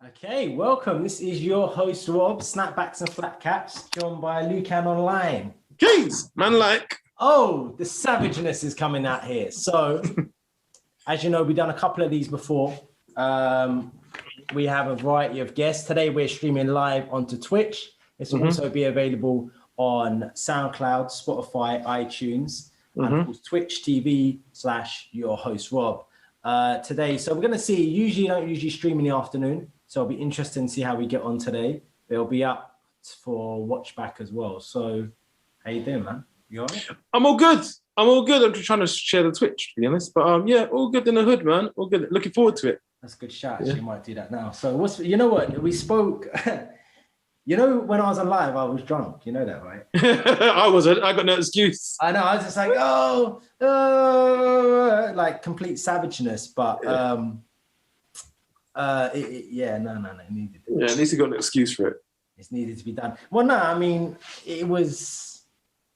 Okay, welcome. This is your host, Rob, Snapbacks and Flatcaps, joined by Lukan Online. Jeez, man, like. Oh, the savageness is coming out here. So, as you know, we've done a couple of these before. We have a variety of guests. Today, we're streaming live onto Twitch. This will also be available on SoundCloud, Spotify, iTunes, and of course, Twitch TV/YourHostRob. Today, so we're going to see, don't usually stream in the afternoon. So it'll be interesting to see how we get on today. It'll be up for watch back as well. So how you doing, man? You all right? I'm all good. I'm just trying to share the Twitch, to be honest. But yeah, all good in the hood, man. All good. Looking forward to it. That's a good shout. Yeah. You might do that now. So you know what? We spoke, when I was on live, I was drunk. You know that, right? I wasn't. I got no excuse. I know. I was just like, like complete savageness. But it needed. Yeah, at least you got an excuse for it. It's needed to be done. Well, no, I mean, it was,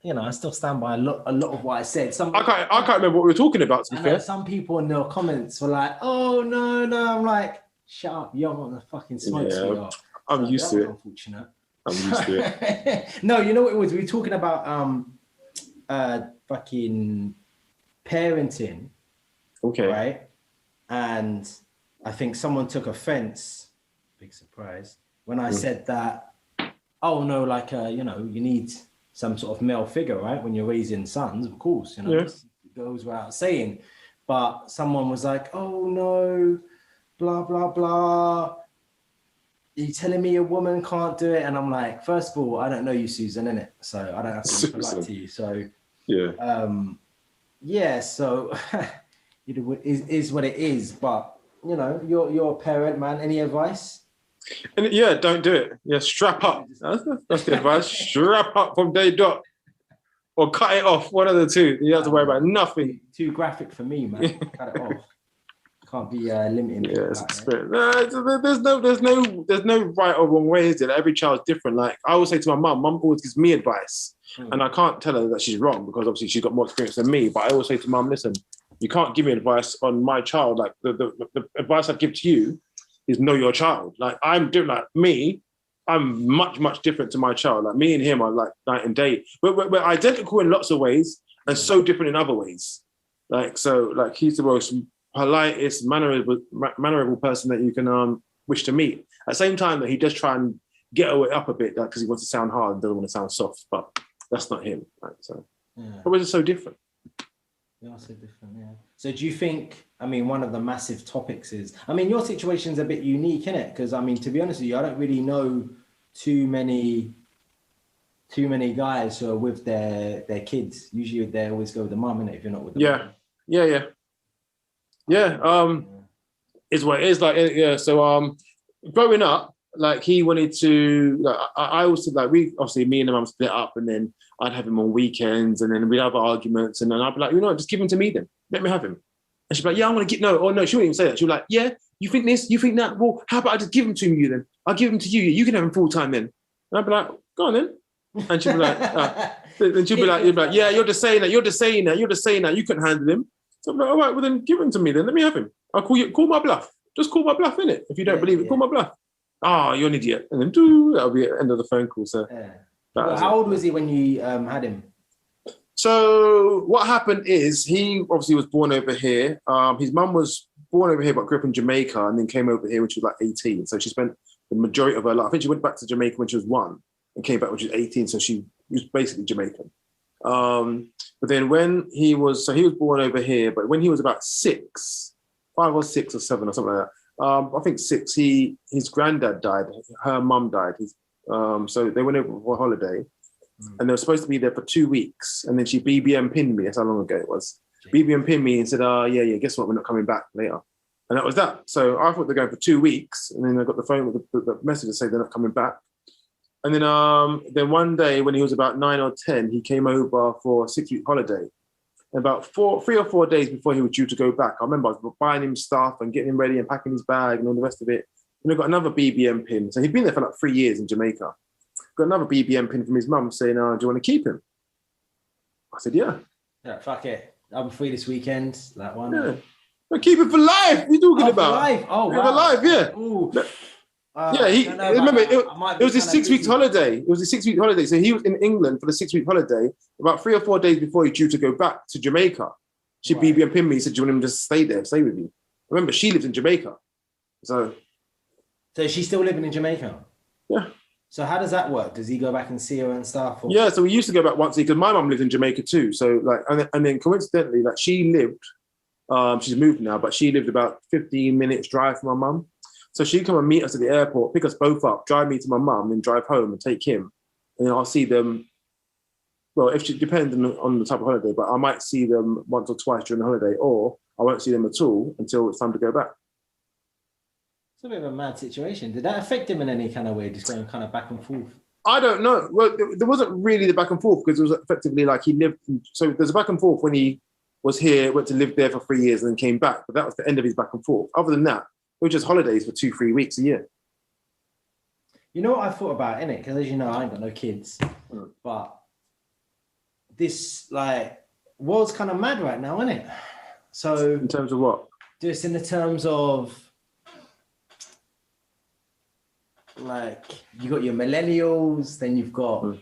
I still stand by a lot of what I said. I can't remember what we were talking about, to be fair. Some people in their comments were like, oh, no. I'm like, shut up. You don't want the fucking smoke, sweetheart. I'm used to it. Unfortunate. I'm used to it. No, you know what it was? We were talking about fucking parenting. Okay. Right? And I think someone took offense, big surprise, when I said that, oh no, like, you need some sort of male figure, right? When you're raising sons, of course, it goes without saying. But someone was like, oh no, blah, blah, blah. Are you telling me a woman can't do it? And I'm like, first of all, I don't know you, Susan, innit? So I don't have to be polite to you. So, so it is what it is. But, you're a parent, man. Any advice? And yeah, don't do it. Yeah, strap up. That's the advice. Strap up from day dot. Or cut it off, one of the two. You don't have to worry about nothing. Too graphic for me, man. Cut it off. Can't be limiting. Yeah, it's experience. There's no right or wrong way, is it? Every child's different. Like I always say to my mum always gives me advice. And I can't tell her that she's wrong because obviously she's got more experience than me. But I always say to mum, listen, you can't give me advice on my child. Like the advice I give to you is know your child. Like I'm different. Like me, I'm much, much different to my child. Like me and him are like night and day. We're identical in lots of ways and so different in other ways. Like he's the most politest, mannerable person that you can wish to meet. At the same time that he does try and get away up a bit because he wants to sound hard and doesn't want to sound soft, but that's not him. Right? So but we're just so different. We are so different, yeah. So do you think, one of the massive topics is, your situation's a bit unique, isn't it? Because, to be honest with you, I don't really know too many guys who are with their kids. Usually they always go with the mum, innit, if you're not with the mum. Yeah. Is what it is. Like, yeah, so growing up, like he wanted to, like, I always said, like, me and the mum split up and then I'd have him on weekends and then we'd have arguments and then I'd be like, just give him to me then. Let me have him. And she'd be like, yeah, I'm going to no, she wouldn't even say that. She'd be like, yeah, you think this, you think that? Well, how about I just give him to you then? I'll give him to you. You can have him full time then. And I'd be like, go on then. And she'd be like, then she'd be like, yeah, you're just saying that. You couldn't handle him. So I'm like, all right, well then give him to me then. Let me have him. I'll call my bluff. Just call my bluff, innit? If you don't believe it, call my bluff. You're an idiot. And then that'll be the end of the phone call. So how old was he when you had him? So what happened is he obviously was born over here. His mum was born over here but grew up in Jamaica and then came over here when she was like 18. So she spent the majority of her life. I think she went back to Jamaica when she was 1 and came back when she was 18. So she was basically Jamaican. But then when he was born over here, but when he was about 5 or 6 or 7 or something like that, I think 6, his granddad died, her mum died. So they went over for a holiday and they were supposed to be there for 2 weeks. And then she BBM pinned me, that's how long ago it was. BBM pinned me and said, yeah, guess what? We're not coming back later. And that was that. So I thought they're going for 2 weeks. And then I got the phone with the message to say they're not coming back. And then one day when he was about 9 or 10, he came over for a 6-week holiday. And about 3 or 4 days before he was due to go back, I remember I was buying him stuff and getting him ready and packing his bag and all the rest of it. And I got another BBM pin. So he'd been there for like 3 years in Jamaica. Got another BBM pin from his mum saying, do you want to keep him? I said, yeah. Yeah, fuck it. I'll be free this weekend. That one. Yeah. Keep it for life. What are you talking about? For life. Oh, wow. For life, yeah. Ooh. Yeah, I don't know about remember that. I might it be was a kind of 6 weeks busy. holiday. It was a 6 week holiday. So he was in England for the 6 week holiday. About 3 or 4 days before he's due to go back to Jamaica, she Right. BB and pinned me. Said, "Do you want him to just stay there, stay with you?" Remember, she lives in Jamaica, so So she's still living in Jamaica. yeah. So how does that work? Does he go back and see her and stuff? Or? Yeah, so we used to go back once a week because my mum lives in Jamaica too. So like, and then coincidentally, like she lived, she's moved now, but she lived about 15 minutes drive from my mum. So she'd come and meet us at the airport, pick us both up, drive me to my mum, and drive home and take him. And then I'll see them. Well, if she depends on the type of holiday, but I might see them once or twice during the holiday, or I won't see them at all until it's time to go back. It's a bit of a mad situation. Did that affect him in any kind of way, just going kind of back and forth? I don't know. Well, there wasn't really the back and forth because it was effectively like he lived. So there's a back and forth when he was here, went to live there for 3 years and then came back. But that was the end of his back and forth. Other than that, it was just holidays for 2-3 weeks a year. You know what I thought about, innit? Because as you know, I ain't got no kids. But this, like, world's kind of mad right now, innit? So In terms of what? just in the terms of, like, you got your millennials, then you've got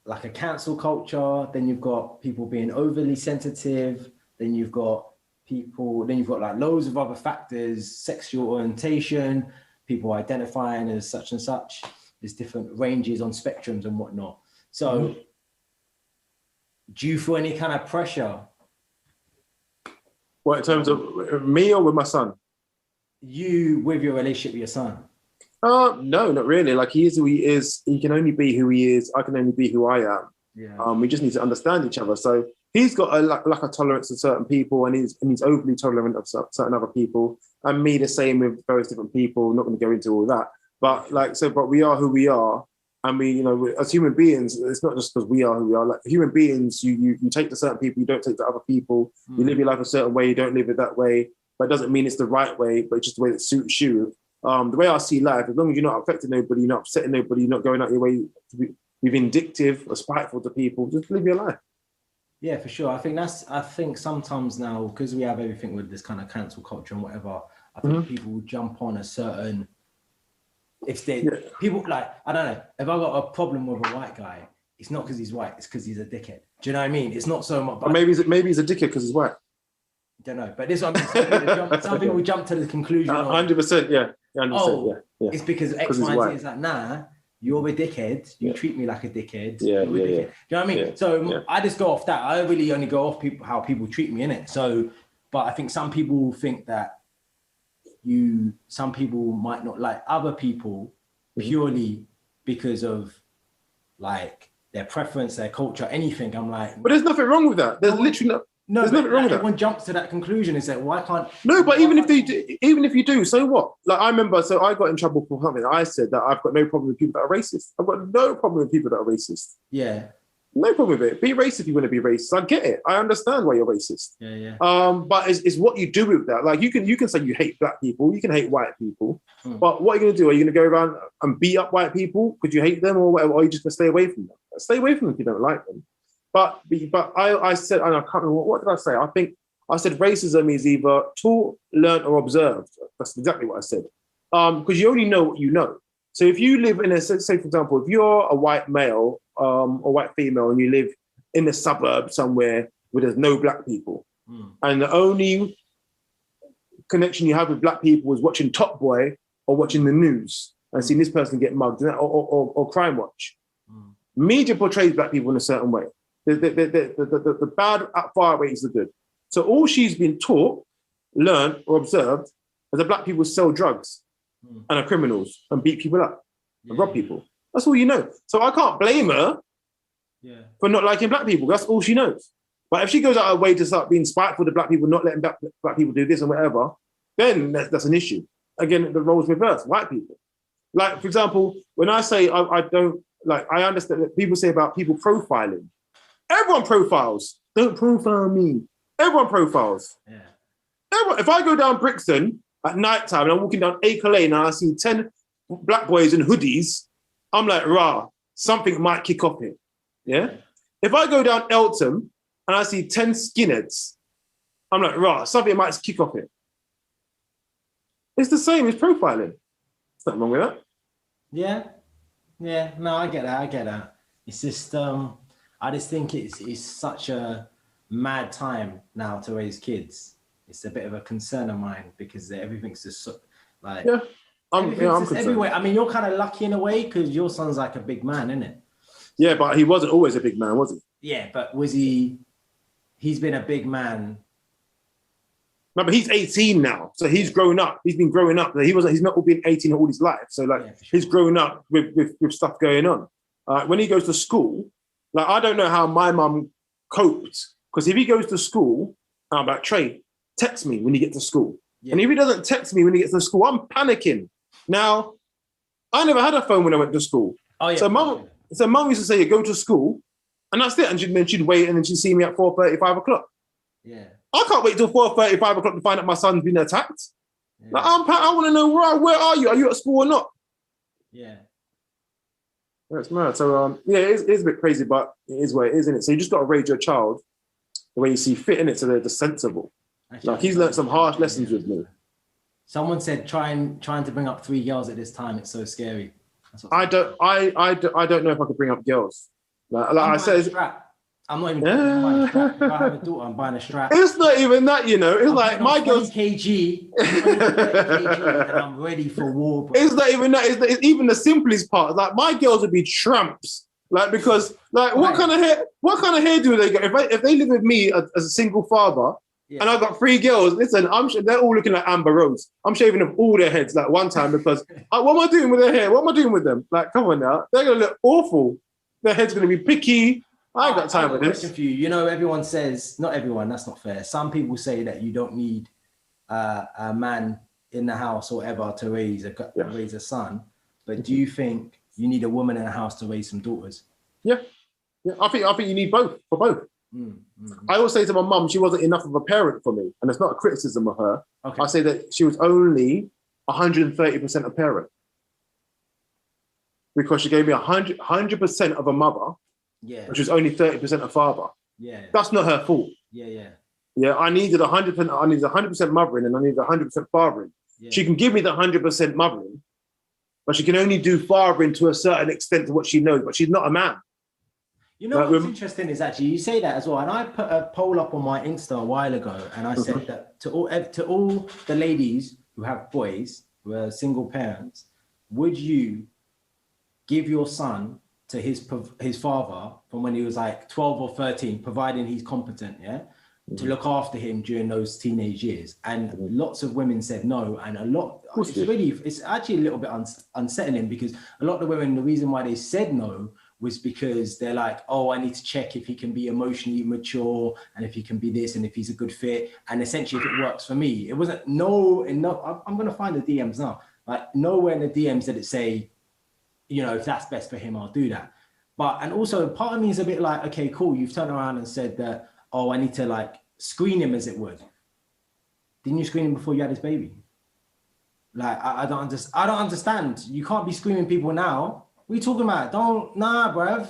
like a cancel culture, then you've got people being overly sensitive, then you've got like loads of other factors, sexual orientation, people identifying as such and such. There's different ranges on spectrums and whatnot. So do you feel any kind of pressure? What, in terms of me or with my son? You with your relationship with your son? No, not really. Like, he is who he is. He can only be who he is. I can only be who I am. Yeah. We just need to understand each other. So he's got a lack of tolerance to certain people, and he's overly tolerant of certain other people. And me the same with various different people. Not going to go into all that. But but we are who we are. And we, as human beings, it's not just because we are who we are. Like, human beings, you take to certain people, you don't take to other people. You live your life a certain way, you don't live it that way. But it doesn't mean it's the right way, but it's just the way that suits you. The way I see life, as long as you're not affecting nobody, you're not upsetting nobody, you're not going out your way to be vindictive or spiteful to people, just live your life. Yeah, for sure. I think sometimes now, because we have everything with this kind of cancel culture and whatever, I think people will jump on a certain, people, like, I don't know, if I got a problem with a white guy, it's not because he's white, it's because he's a dickhead. Do you know what I mean? It's not so much. Or maybe he's a dickhead because he's white. Don't know, but this is what I mean. Some people jump to the conclusion 100%, yeah. 100%, yeah. It's because X, Y, and Z is like, nah, you're a dickhead. You treat me like a dickhead. Yeah. Do you know what I mean? Yeah. So I just go off that. I really only go off how people treat me, innit? So, but I think some people think that some people might not like other people purely because of like their preference, their culture, anything. I'm like, but there's nothing wrong with that. There's literally there's nothing wrong with that. Everyone jumps to that conclusion and said, why can't? No, but even if you do, so what? Like, I remember, so I got in trouble for something. I said that I've got no problem with people that are racist. I've got no problem with people that are racist. Yeah. No problem with it. Be racist if you want to be racist. I get it. I understand why you're racist. Yeah. But it's what you do with that. Like, you can say you hate black people, you can hate white people, but what are you going to do? Are you going to go around and beat up white people because you hate them or whatever? Or are you just going to stay away from them? Stay away from them if you don't like them. But I said, and I can't remember, what did I say? I said racism is either taught, learned, or observed. That's exactly what I said. Because you only know what you know. So if you live in say for example, if you're a white male or white female and you live in a suburb somewhere where there's no black people, and the only connection you have with black people is watching Top Boy or watching the news and seeing this person get mugged or Crime Watch. Media portrays black people in a certain way. The bad far outweighs the good. So all she's been taught, learned, or observed is that black people sell drugs and are criminals and beat people up and rob people. That's all you know. So I can't blame her for not liking black people. That's all she knows. But if she goes out her way to start being spiteful to black people, not letting black people do this and whatever, then that's an issue. Again, the roles reversed, white people. Like, for example, when I say I don't, like, I understand that people say about people profiling. Everyone profiles. Don't profile me. Everyone profiles. Yeah. Everyone. If I go down Brixton at night time and I'm walking down Acre Lane and I see 10 black boys in hoodies, I'm like, rah, something might kick off here. Yeah? If I go down Eltham and I see 10 skinheads, I'm like, rah, something might kick off here. It's the same as profiling. There's nothing wrong with that. Yeah, yeah. No, I get that. I get that. It's just, I just think it's such a mad time now to raise kids. It's a bit of a concern of mine because everything's just like Yeah, everything's I'm just concerned. everywhere. I mean, you're kind of lucky in a way because your son's like a big man, isn't it? Yeah, but he wasn't always a big man, was he? Yeah, but was he? He's been a big man. No, but he's 18 now, so he's grown up. He's been growing up. He's not all been 18 all his life. So like, Yeah, for sure. he's grown up with stuff going on. When he goes to school, like I don't know how my mum coped, because if he goes to school, I'm like, Trey, text me when you get to school. Yeah. And if he doesn't text me when he gets to school, I'm panicking. Now, I never had a phone when I went to school. Oh yeah. So mum used to say, go to school, and that's it. And then she'd wait, and then she'd see me at 4:30, 5 o'clock. Yeah. I can't wait till 4:30, 5 o'clock to find out my son's been attacked. Yeah. Like, I want to know where are you? Are you at school or not? Yeah. That's mad. So yeah, it is a bit crazy, but it is what it is, isn't it? So you just got to raise your child the way you see fit in it, so they're just sensible. Actually, Like he's learned some harsh lessons with me. Someone said trying to bring up 3 girls at this time, it's so scary. I don't know if I could bring up girls. Like I said, I'm not even buying a strap. If I have a daughter, I'm buying a strap. It's not even that, you know. It's I'm like my girls 20 kg, 20 kg, and I'm ready for war. Bro. It's not even that. It's even the simplest part. Like my girls would be tramps. Like because like what kind of hair do they get? If they live with me as a single father, and I've got 3 girls, listen, they're all looking like Amber Rose. I'm shaving off all their heads like one time because what am I doing with their hair? What am I doing with them? Like, come on now, they're gonna look awful. Their head's gonna be picky. I ain't got time for this. For you. You know, everyone says, not everyone, that's not fair. Some people say that you don't need a man in the house or whatever to raise a son. But do you think you need a woman in the house to raise some daughters? Yeah. I think you need both for both. I always say to my mum, she wasn't enough of a parent for me. And it's not a criticism of her. Okay. I say that she was only 130% a parent. Because she gave me 100% of a mother. Yeah. Which was only 30% a father. Yeah. That's not her fault. Yeah, I needed 100%. I needed 100% mothering, and I needed 100% fathering. Yeah. She can give me the 100% mothering, but she can only do fathering to a certain extent to what she knows. But she's not a man. You know what's interesting is actually you say that as well, and I put a poll up on my Insta a while ago, and I said that to all the ladies who have boys who are single parents, would you give your son to his father from when he was like 12 or 13, providing he's competent, to look after him during those teenage years? And lots of women said no, and it's actually a little bit unsettling because a lot of the women, the reason why they said no was because they're like, oh, I need to check if he can be emotionally mature and if he can be this and if he's a good fit. And essentially, if it works for me, it wasn't I'm going to find the DMs now. Like nowhere in the DMs did it say, you know, if that's best for him, I'll do that. And also part of me is a bit like, okay, cool. You've turned around and said that, oh, I need to like screen him as it would. Didn't you screen him before you had his baby? Like, I don't understand. You can't be screening people now. What are you talking about? Bruv.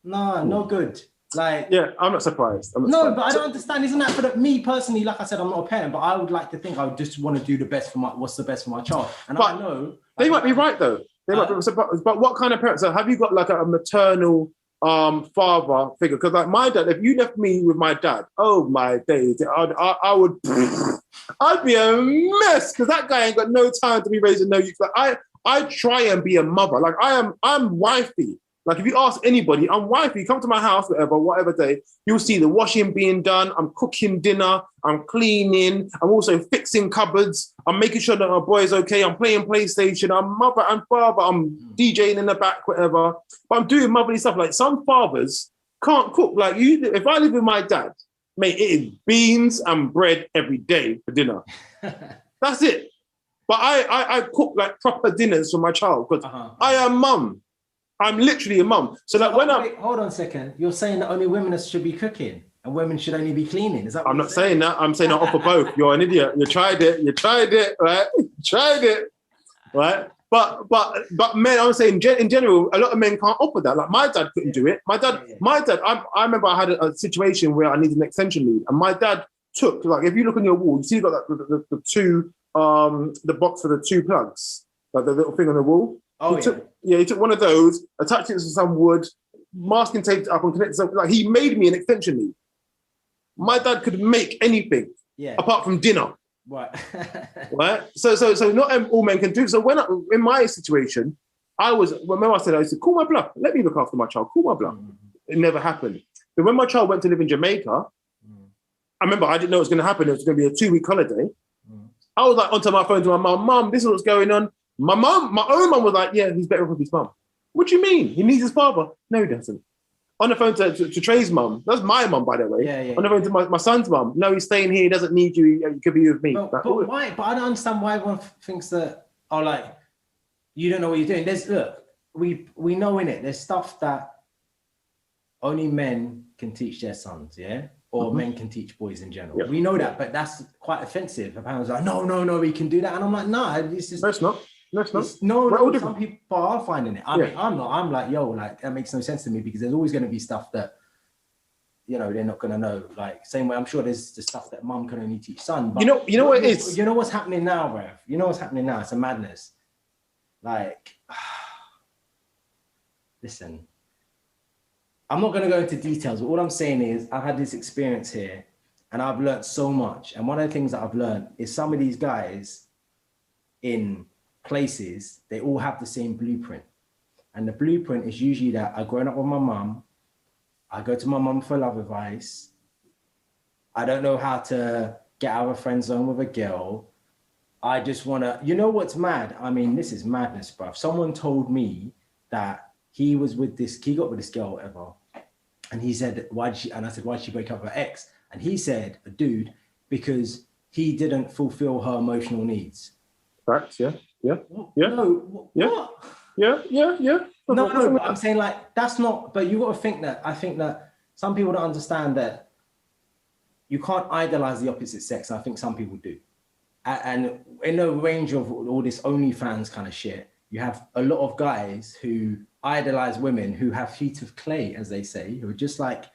Nah, no good. Like, yeah, I'm not surprised. But I don't understand. Isn't that for me personally? Like I said, I'm not a parent, but I would like to think I would just want to do the best for what's the best for my child. And I know they might be right though. But what kind of parents? So have you got like a maternal father figure? Because like my dad, if you left me with my dad, oh my days, I would, I'd be a mess because that guy ain't got no time to be raising no youth. Like I try and be a mother. Like I'm wifey. Like if you ask anybody, I'm wifey. Come to my house, whatever day, you'll see the washing being done. I'm cooking dinner. I'm cleaning. I'm also fixing cupboards. I'm making sure that my boy is okay. I'm playing PlayStation. I'm mother and father. I'm DJing in the back, whatever. But I'm doing motherly stuff. Like some fathers can't cook. Like you, if I live with my dad, mate, it is beans and bread every day for dinner. That's it. But I cook like proper dinners for my child because I am mum. I'm literally a mum. So that hold on a second. You're saying that only women should be cooking and women should only be cleaning. Is that what I'm not saying that. I'm saying I offer both. You're an idiot. You tried it, right? You tried it, right? But men, I'm saying in general, a lot of men can't offer that. Like my dad couldn't do it. My dad, I remember I had a situation where I needed an extension lead, and my dad took, like, if you look on your wall, you see you've got like, the two, the box for the 2 plugs, like the little thing on the wall. Oh, he took one of those, attached it to some wood, masking taped it up and connected something. Like, he made me an extension lead. My dad could make anything apart from dinner. Right. Right? So not all men can do. So in my situation, remember I said, call my bluff. Let me look after my child. Call my bluff. It never happened. But when my child went to live in Jamaica, I remember I didn't know it was going to happen. It was going to be a 2-week holiday. I was like onto my phone to my mum, this is what's going on. My own mum was like, yeah, he's better off with his mum. What do you mean? He needs his father. No, he doesn't. On the phone to Trey's mum. That's my mum, by the way. On the phone to my son's mum. No, he's staying here. He doesn't need you. He could be with me. But why? But I don't understand why everyone thinks that, you don't know what you're doing. We know in it, there's stuff that only men can teach their sons, or men can teach boys in general. We know that, but that's quite offensive. A parent's like, no, he can do that. And I'm like, nah, it's just... No, it's not. No, it's not. No, some people are finding it. I mean, I'm not. I'm like, that makes no sense to me, because there's always going to be stuff that, they're not going to know. Like, same way, I'm sure there's the stuff that mum can only teach son. But you know what it is? You know what's happening now, Rev? You know what's happening now? It's a madness. Like, listen, I'm not going to go into details, but all I'm saying is I've had this experience here and I've learned so much. And one of the things that I've learned is some of these guys in places, they all have the same blueprint. And the blueprint is usually that I've grown up with my mum. I go to my mum for love advice. I don't know how to get out of a friend zone with a girl. I just want to, what's mad? I mean, this is madness, bruv. Someone told me that he got with this girl, whatever. And he said, why'd she break up with her ex? And he said, a dude, because he didn't fulfill her emotional needs. Facts, yeah. No, what? Yeah. No, but I'm saying, like, that's not, but you got to think that, I think that some people don't understand that you can't idolize the opposite sex. I think some people do. And in the range of all this OnlyFans kind of shit, you have a lot of guys who idolize women who have feet of clay, as they say, who are just like,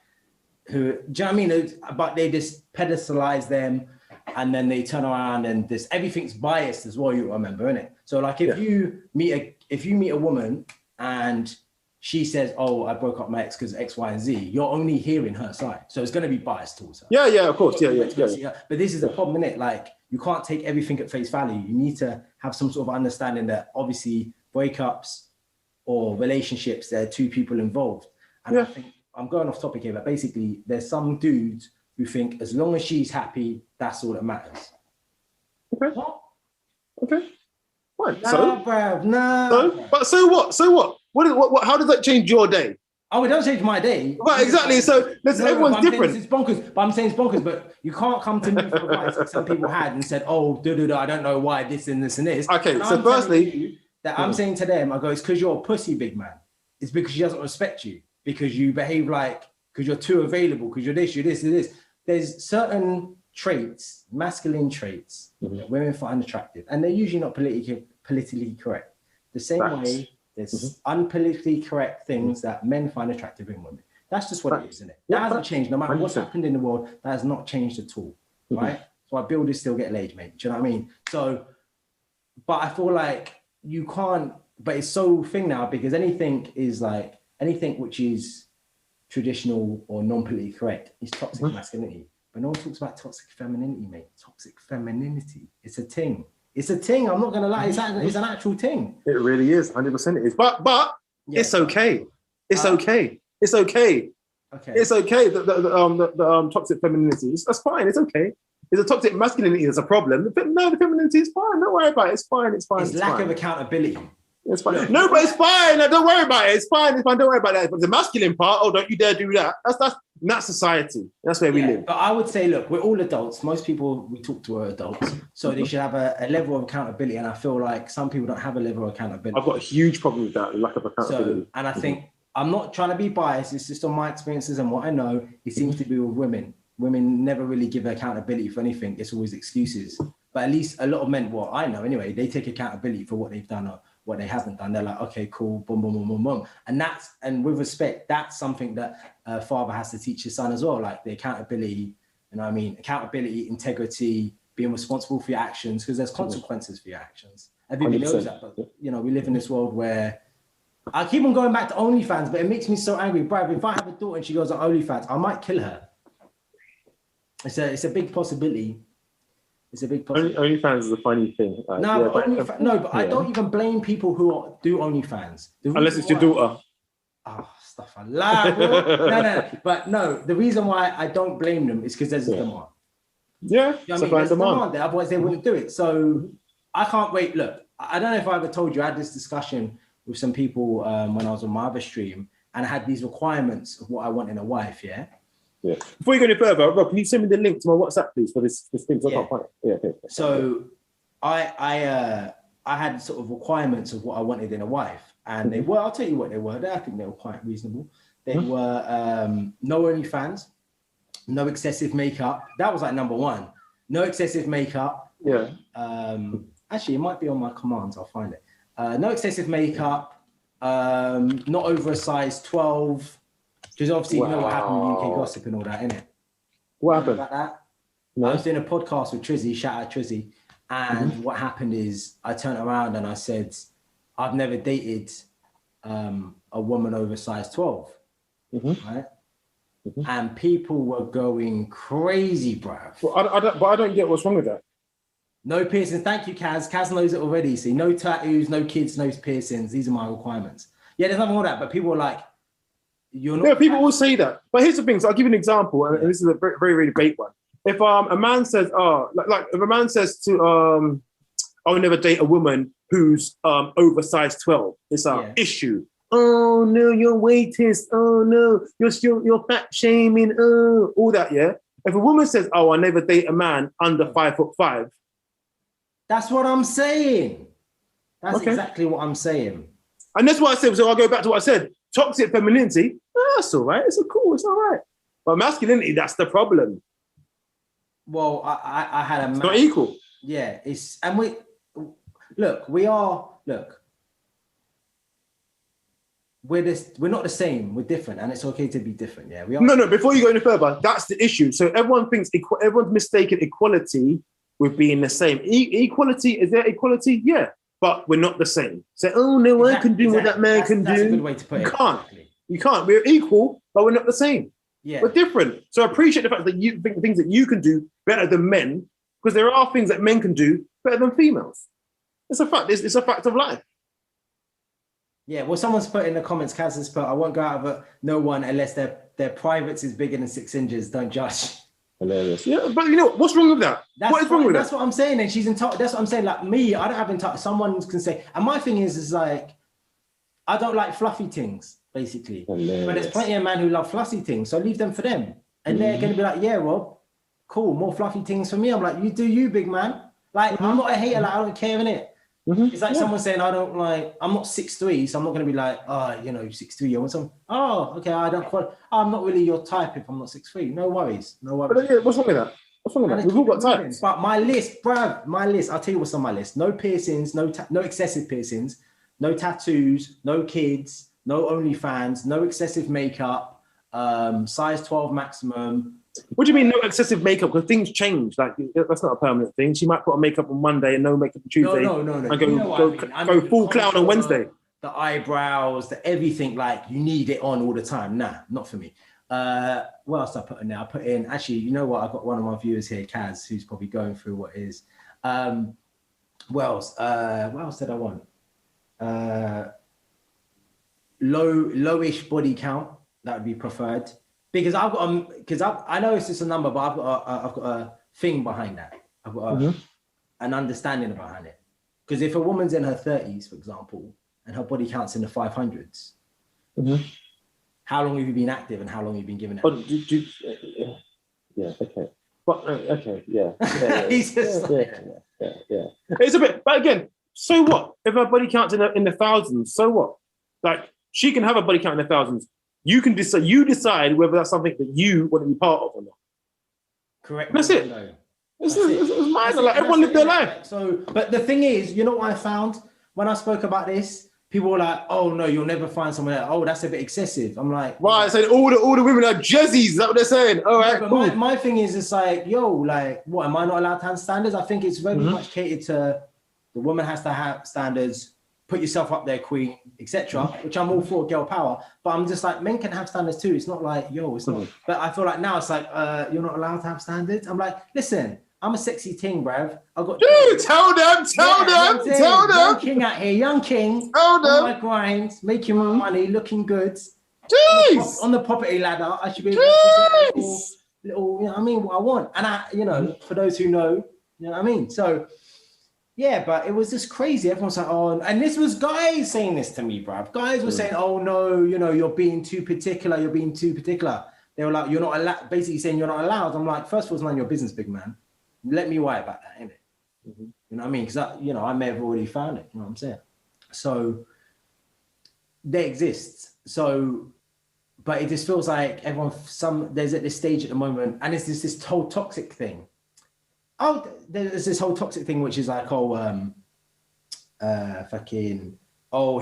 do you know what I mean? But they just pedestalize them, and then they turn around and everything's biased as well. You remember, innit? So like, if you meet a woman and she says, "Oh, I broke up my ex because X, Y, and Z," you're only hearing her side, so it's going to be biased towards her. Yeah, of course, yeah. But this is the problem, innit? Like, you can't take everything at face value. You need to have some sort of understanding that obviously breakups or relationships, there are two people involved. And I think I'm going off topic here, but basically there's some dudes who think as long as she's happy, that's all that matters. Okay. What? Okay. Fine. So what? So what? What? How does that change your day? Oh, it doesn't change my day. Right, exactly. So listen, everyone's different. It's bonkers. But I'm saying it's bonkers. But you can't come to me for advice like some people had and said, "Oh, I don't know why this and this and this." Okay, and so firstly, I'm saying to them, I go, it's because you're a pussy, big man. It's because she doesn't respect you, because you behave because you're too available, because you're this. There's certain traits, masculine traits, that women find attractive, and they're usually not politically correct. The same way there's unpolitically correct things that men find attractive in women. That's just what it is, isn't it? That hasn't changed. No matter what's happened in the world, that has not changed at all, right? So our builders still get laid, mate. Do you know what I mean? So, but I feel like you can't, but it's so thing now, because anything which is traditional or non-politically correct is toxic masculinity. But no one talks about toxic femininity, mate. Toxic femininity. It's a thing. It's a thing. I'm not going to lie. It's an actual thing. It really is. 100% it is. But it's okay. It's okay. It's okay. Okay. It's okay. The toxic femininity. That's fine. It's okay. It's a toxic masculinity that's a problem. No, the femininity is fine. Don't worry about it. It's fine. It's fine. It's lack of accountability. It's fine. No, but it's fine. No, don't worry about it. It's fine. It's fine. Don't worry about that. But the masculine part, don't you dare do that. That's society. That's where we live. But I would say, look, we're all adults. Most people we talk to are adults. So they should have a level of accountability. And I feel like some people don't have a level of accountability. I've got a huge problem with that, lack of accountability. And I think, I'm not trying to be biased. It's just on my experiences and what I know. It seems to be with women. Women never really give accountability for anything. It's always excuses. But at least a lot of men, what I know anyway, they take accountability for what they've done or what they haven't done. They're like, okay, cool, boom, boom, boom, boom, boom. And with respect, that's something that a father has to teach his son as well. Like the accountability, you know what I mean? Accountability, integrity, being responsible for your actions, because there's consequences for your actions. Everybody knows that. But, you know, we live in this world where I keep on going back to OnlyFans, but it makes me so angry. Bruv, if I have a daughter and she goes on OnlyFans, I might kill her. It's a big possibility. It's a big possibility. OnlyFans is a funny thing. But I don't even blame people who do OnlyFans. Unless it's your daughter. Oh, stuff I love. No. But no, the reason why I don't blame them is because there's a demand. Yeah, you know there's a demand there, otherwise they wouldn't do it. So I can't wait. Look, I don't know if I ever told you, I had this discussion with some people when I was on my other stream, and I had these requirements of what I want in a wife, yeah? Yeah. Before you go any further, Rob, can you send me the link to my WhatsApp, please, for this thing? So I can't find it. Yeah, okay. So I had sort of requirements of what I wanted in a wife, and they were, I'll tell you what they were. I think they were quite reasonable. They were no OnlyFans, no excessive makeup. That was like number one. No excessive makeup. Yeah. Actually, it might be on my commands. I'll find it. No excessive makeup. Not over a size 12. Because obviously, you know what happened with UK gossip and all that, innit? What happened? About that? No. I was doing a podcast with Trizzy. Shout out Trizzy. And what happened is I turned around and I said, I've never dated a woman over size 12. Right? And people were going crazy, bruv. Well, I don't get what's wrong with that. No piercings. Thank you, Kaz. Kaz knows it already. See, no tattoos, no kids, no piercings. These are my requirements. Yeah, there's nothing wrong with that. But people were like, you're not. Yeah, people will say that. But here's the thing. So I'll give you an example. And this is a very, very, very bait one. If a man says, if a man says to, I'll never date a woman who's over size 12, it's an issue. Oh no, your weight is. Oh no, you're fat shaming. Oh, all that. Yeah. If a woman says, "Oh, I never date a man under 5'5", that's what I'm saying. That's exactly what I'm saying. And that's what I said. So I'll go back to what I said. Toxic femininity. Oh, that's all right. It's cool. It's all right. But masculinity, that's the problem. Well, I had a. It's not equal. Yeah, we're not the same. We're different, and it's okay to be different. Yeah, we are. No. Before you go any further, that's the issue. So everyone thinks everyone's mistaken equality with being the same. Equality, is there equality? Yeah, but we're not the same. So no, I can do what that man can do. That's a good way to put it. You can't. We're equal, but we're not the same. Yeah, we're different. So I appreciate the fact that you think the things that you can do better than men, because there are things that men can do better than females. It's a fact. It's a fact of life. Yeah, well, someone's put in the comments, Kaz has put, I won't go out of no one unless their privates is bigger than 6 inches. Don't judge. Hilarious. Yeah, but you know, what's wrong with that? What is wrong with that? That's what I'm saying. And she's entitled. That's what I'm saying. Like me, I don't have entitled. Someone can say, and my thing is like, I don't like fluffy things, basically. Hilarious. But there's plenty of men who love fluffy things. So leave them for them. And they're going to be like, yeah, Rob, cool, more fluffy things for me. I'm like, you do you, big man. Like, I'm not a hater. Like, I don't care, innit? It's like someone saying, I'm not 6'3", so I'm not going to be like, 6'3", you want some? Oh, okay, I'm not really your type if I'm not 6'3". No worries. But yeah, what's wrong with that? We've all got types. But my list, I'll tell you what's on my list. No piercings, no excessive piercings, no tattoos, no kids, no OnlyFans, no excessive makeup, size 12 maximum. What do you mean no excessive makeup? Because things change. Like that's not a permanent thing. She might put on makeup on Monday and no makeup on Tuesday. No. And go full clown on Wednesday. The eyebrows, the everything. Like you need it on all the time. Nah, not for me. What else did I put in there? I put in. Actually, you know what? I've got one of my viewers here, Kaz, who's probably going through what is. What else? What else did I want? Lowish body count. That would be preferred. Because I've got I know it's just a number, but I've got a thing behind that. I've got an understanding behind it. Because if a woman's in her 30s, for example, and her body count's in the 500s, how long have you been active and how long have you been giving it? Okay. But okay, yeah. He's just yeah. It's a bit, but again, so what? If her body count's in the thousands, so what? Like she can have a body count in the thousands. You can decide. You decide whether that's something that you want to be part of or not. Correct. That's it. It's mine. Like everyone lived their life. So, but the thing is, you know what I found when I spoke about this? People were like, "Oh no, you'll never find someone else. Oh, that's a bit excessive." I'm like, right. So all the women are jezzies. Is that what they're saying? All right. But cool. my thing is, it's like, yo, like, what? Am I not allowed to have standards? I think it's very much catered to The woman has to have standards, put yourself up there, queen, etc. Which I'm all for, girl power. But I'm just like, men can have standards too. It's not like, yo, it's not. But I feel like now it's like, you're not allowed to have standards. I'm like, listen, I'm a sexy ting, bruv. I got. Dude, tell them. Young king out here, young king. Tell them. On my grind, making my money, looking good. Jeez. On the property ladder, I should be able to get little, you know what I mean, what I want. And I, you know, for those who know, you know what I mean? So, yeah, but it was just crazy. Everyone's like, oh, and this was guys saying this to me, bruv. Guys were saying, oh, no, you know, you're being too particular. They were like, you're not allowed, basically saying you're not allowed. I'm like, first of all, it's none of your business, big man. Let me worry about that, innit? You know what I mean? Because, I may have already found it. You know what I'm saying? So, they exist. So, but it just feels like there's at this stage at the moment, and it's this whole toxic thing. Oh, there's this whole toxic thing, which is like, he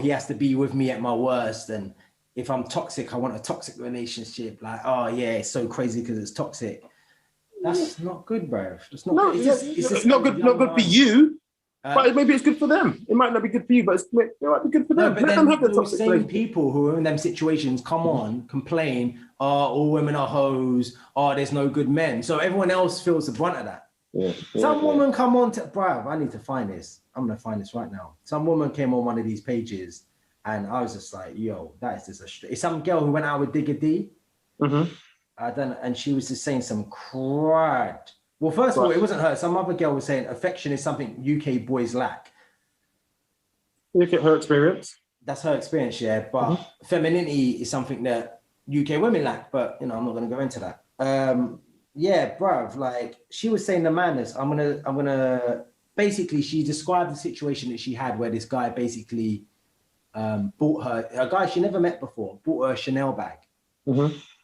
has to be with me at my worst. And if I'm toxic, I want a toxic relationship. Like, oh yeah, it's so crazy because it's toxic. That's not good, bro. It's not. No, it's just not good. Not good for you. But maybe it's good for them. It might not be good for you, but it might be good for them. But let them have the toxic same people who are in them situations come on, complain, all women are hoes, there's no good men. So everyone else feels the brunt of that. Some woman come on to, bruv, I need to find this. I'm going to find this right now. Some woman came on one of these pages and I was just like, yo, that is just it's some girl who went out with Digger D. And she was just saying some crud. Well, first of all, it wasn't her. Some other girl was saying affection is something UK boys lack. Look at her experience. That's her experience, yeah. But femininity is something that UK women lack. But, I'm not going to go into that. Yeah, bruv, like she was saying the madness. I'm gonna basically, she described the situation that she had where this guy basically bought her, a guy she never met before, bought her a Chanel bag.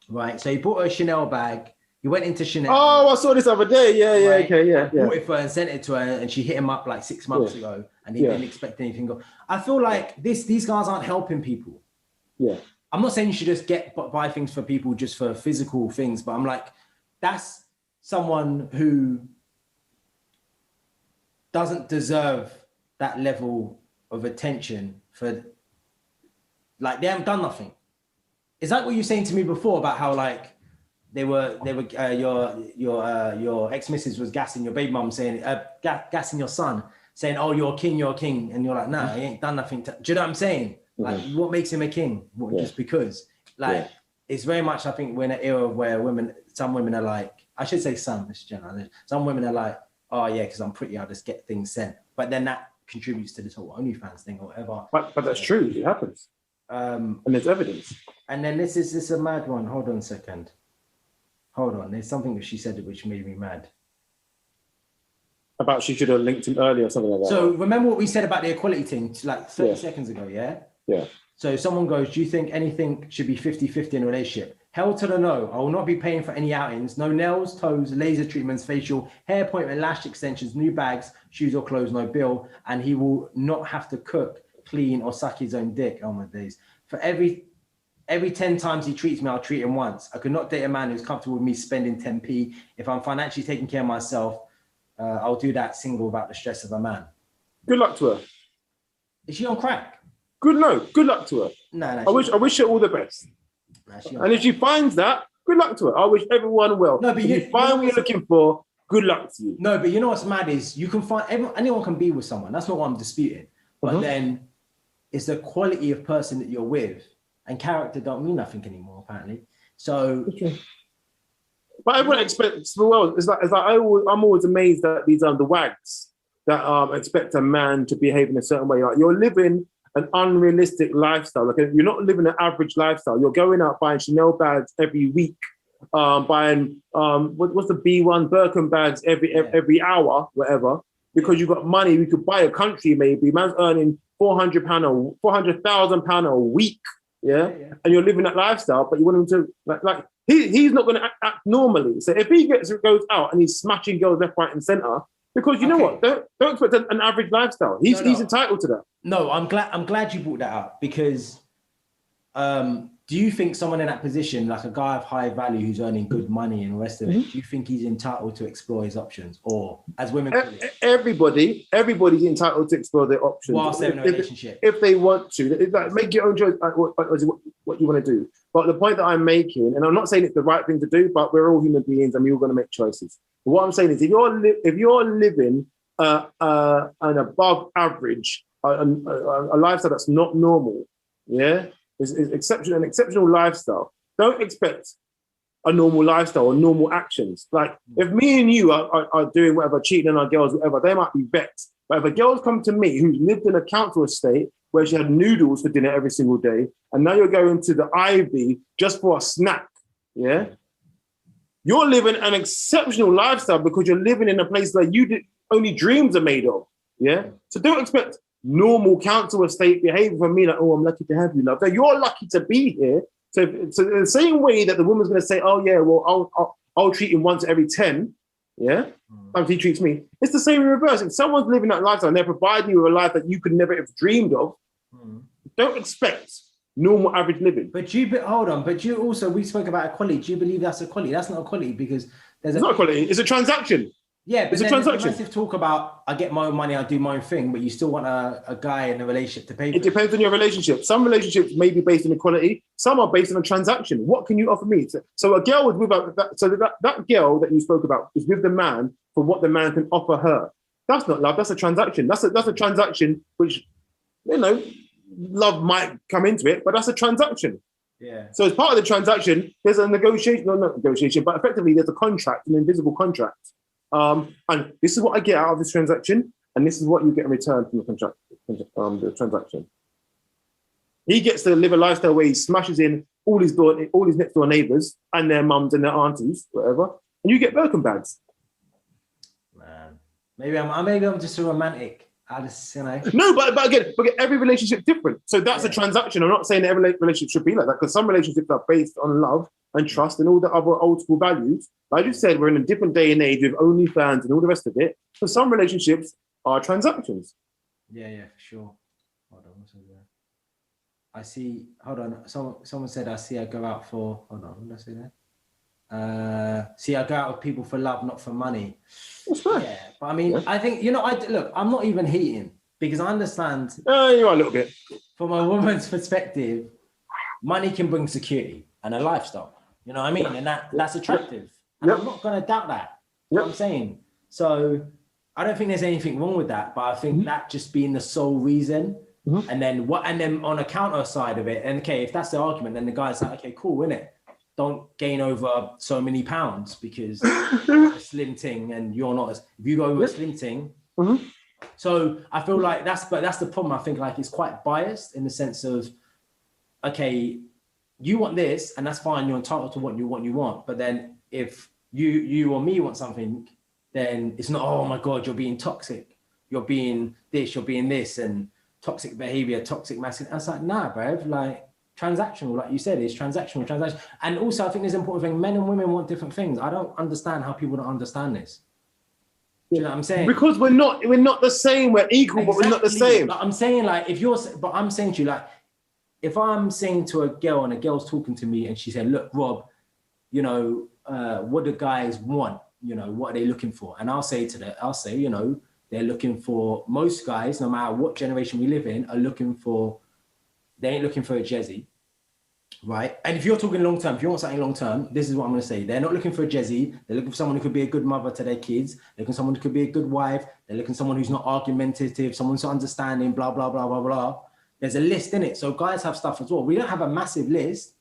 Right. So he bought her a Chanel bag. He went into Chanel. Oh, I saw this other day. Yeah, right? Okay, yeah. Bought it for her and sent it to her, and she hit him up like 6 months ago, and he didn't expect anything. I feel like these guys aren't helping people. Yeah. I'm not saying you should just buy things for people just for physical things, but I'm like, that's someone who doesn't deserve that level of attention for, like, they haven't done nothing. Is that what you were saying to me before about how like they were your ex-missus was gassing your baby mum, saying gassing your son, saying, oh, you're a king, and you're like, nah, he ain't done nothing. Do you know what I'm saying? Like, what makes him a king? Just because? Like, it's very much, I think, we're in an era where some women are like, I should say some, this general. Some women are like, oh yeah, because I'm pretty, I'll just get things sent. But then that contributes to this whole OnlyFans thing or whatever. But that's true. It happens. And there's evidence. And then this is a mad one. Hold on a second. Hold on. There's something that she said which made me mad. About she should have linked him earlier or something like that. So remember what we said about the equality thing like 30 seconds ago, yeah? Yeah. So someone goes, do you think anything should be 50-50 in a relationship? Hell to the no. I will not be paying for any outings. No nails, toes, laser treatments, facial, hair appointment, lash extensions, new bags, shoes or clothes, no bill. And he will not have to cook, clean, or suck his own dick. Oh my days. For every 10 times he treats me, I'll treat him once. I could not date a man who's comfortable with me spending 10p. If I'm financially taking care of myself, I'll do that single without the stress of a man. Good luck to her. Is she on crack? Good luck to her. No. I wish her all the best. And if she finds that, good luck to her. I wish everyone well. No, but if you find what you're looking for, good luck to you. No, but you know what's mad is you can find anyone can be with someone. That's not what I'm disputing. But then it's the quality of person that you're with, and character don't mean nothing anymore, apparently. So, but everyone expects the world. It's like I'm always amazed at these the wags that expect a man to behave in a certain way. Like, you're living an unrealistic lifestyle. Like, you're not living an average lifestyle. You're going out buying Chanel bags every week, buying what's the B1 Birkin bags every hour, whatever. Because you've got money, we could buy a country maybe. Man's earning £400,000 a week, and you're living that lifestyle, but you want him to like he's not going to act normally. So if he goes out and he's smashing girls left, right, and centre, because you know what, don't expect an average lifestyle. He's entitled to that. No, I'm glad you brought that up because do you think someone in that position, like a guy of high value who's earning good money and the rest of it, do you think he's entitled to explore his options? Or as women call it, everybody's entitled to explore their options whilst they're in a relationship. If they want to. Like, make your own choice, what you want to do. But the point that I'm making, and I'm not saying it's the right thing to do, but we're all human beings and we're all going to make choices. But what I'm saying is, if you're living an above average, a lifestyle that's not normal, yeah, is an exceptional lifestyle. Don't expect a normal lifestyle or normal actions. Like, if me and you are doing whatever, cheating on our girls, whatever, they might be vexed. But if a girl's come to me who's lived in a council estate where she had noodles for dinner every single day, and now you're going to the Ivy just for a snack, yeah? You're living an exceptional lifestyle because you're living in a place where only dreams are made of, yeah? So don't expect normal council estate behavior from me, like, oh, I'm lucky to have you, love. No, you're lucky to be here. So in the same way that the woman's going to say, oh, yeah, well, I'll treat him once every 10, yeah? Sometimes he treats me. It's the same in reverse. If someone's living that lifestyle and they're providing you with a life that you could never have dreamed of, don't expect normal average living. But hold on, but you also, we spoke about equality. Do you believe that's equality? That's not equality because it's not equality. It's a transaction. Yeah, but it's then a transaction. There's massive talk about I get my own money, I do my own thing, but you still want a guy in a relationship to pay for it. Depends on your relationship. Some relationships may be based on equality. Some are based on a transaction. What can you offer me? So a girl was with that girl that you spoke about is with the man for what the man can offer her. That's not love. That's a transaction. That's a transaction which, you know, love might come into it, but that's a transaction. Yeah. So as part of the transaction, there's a negotiation. No, not negotiation, but effectively there's a contract, an invisible contract. And this is what I get out of this transaction, and this is what you get in return from the transaction. He gets to live a lifestyle where he smashes in all his next door neighbours and their mums and their aunties, whatever, and you get Birkin bags. Man, maybe I'm just a romantic. I just, you know. No, but again, every relationship's different. So that's a transaction. I'm not saying every relationship should be like that, because some relationships are based on love and trust and all the other old school values. Like I just said, we're in a different day and age with OnlyFans and all the rest of it. So some relationships are transactions. Yeah, for sure. Hold on, what's there? I see. Hold on. Someone said I see her go out for. Hold on. What did I say there? See, I go out with people for love, not for money. That's right. Yeah, but I mean, I think, you know, look, I'm not even hating because I understand. You are a little bit. From a woman's perspective, money can bring security and a lifestyle. You know what I mean? And that's attractive. And I'm not going to doubt that. You know what I'm saying? So I don't think there's anything wrong with that, but I think that just being the sole reason. And then on a counter side of it, and okay, if that's the argument, then the guy's like, okay, cool, innit? Don't gain over so many pounds because a slim ting and you're not if you go over a slim ting. So I feel like that's the problem. I think like it's quite biased in the sense of, okay, you want this and that's fine. You're entitled to what you want. But then if you or me want something, then it's not, oh my God, you're being toxic. You're being this and toxic behavior, toxic masculinity. I was like, nah, bruv, like, transactional, like you said, is transactional. And also, I think there's an important thing. Men and women want different things. I don't understand how people don't understand this. Do you know what I'm saying? Because we're not the same. We're equal, but we're not the same. But I'm saying, like, I'm saying to you, like, if I'm saying to a girl and a girl's talking to me and she said, look, Rob, you know, what do guys want? You know, what are they looking for? And I'll say, you know, they're looking for, most guys, no matter what generation we live in, they ain't looking for a Jezzy, right? And if you're talking long term, if you want something long term, this is what I'm going to say. They're not looking for a Jezzy. They're looking for someone who could be a good mother to their kids. They're looking for someone who could be a good wife. They're looking for someone who's not argumentative, someone who's understanding, blah, blah, blah, blah, blah. There's a list in it. So guys have stuff as well. We don't have a massive list.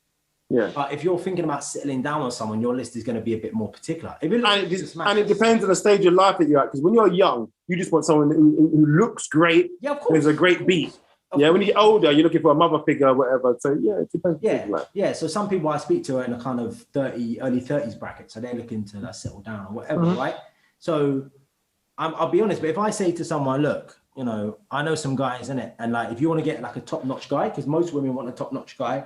Yeah. But if you're thinking about settling down on someone, your list is going to be a bit more particular. And it depends on the stage of life that you're at. Because when you're young, you just want someone who looks great. Yeah, of course. There's a great beat. When you get older, you're looking for a mother figure or whatever. So yeah, it depends. Yeah. So some people I speak to are in a kind of early 30s bracket. So they're looking to settle down or whatever, right? So I'll be honest, but if I say to someone, look, you know, I know some guys in it, and like if you want to get like a top-notch guy, because most women want a top-notch guy,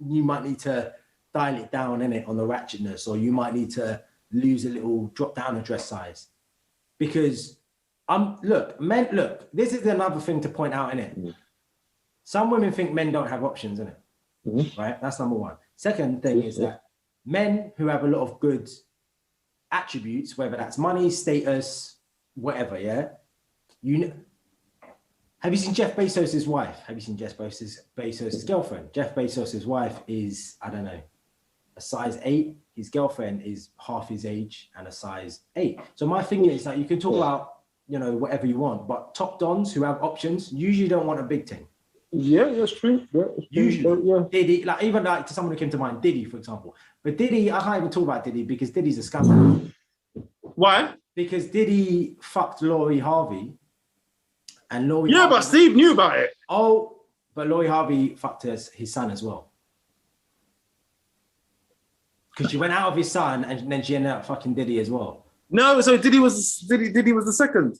you might need to dial it down in it on the ratchetness, or you might need to lose a little, drop down a dress size, because look, this is another thing to point out, innit? Some women think men don't have options, innit? right? That's number one. Second thing is that men who have a lot of good attributes, whether that's money, status, whatever, yeah. Have you seen Jeff Bezos' wife? Have you seen Jeff Bezos' girlfriend? Jeff Bezos' wife is, I don't know, a size 8. His girlfriend is half his age and a size 8. So my thing is that you can talk about, you know, whatever you want, but top dons who have options usually don't want a big thing. Yeah, that's true. Yeah, usually, Diddy, like even like to someone who came to mind, Diddy, for example. But Diddy, I can't even talk about Diddy because Diddy's a scam. Why? Because Diddy fucked Lori Harvey, and Lori. Yeah, Harvey, but Steve knew about it. Oh, but Lori Harvey fucked his son as well. Because she went out of his son, and then she ended up fucking Diddy as well. No, so Diddy was the second.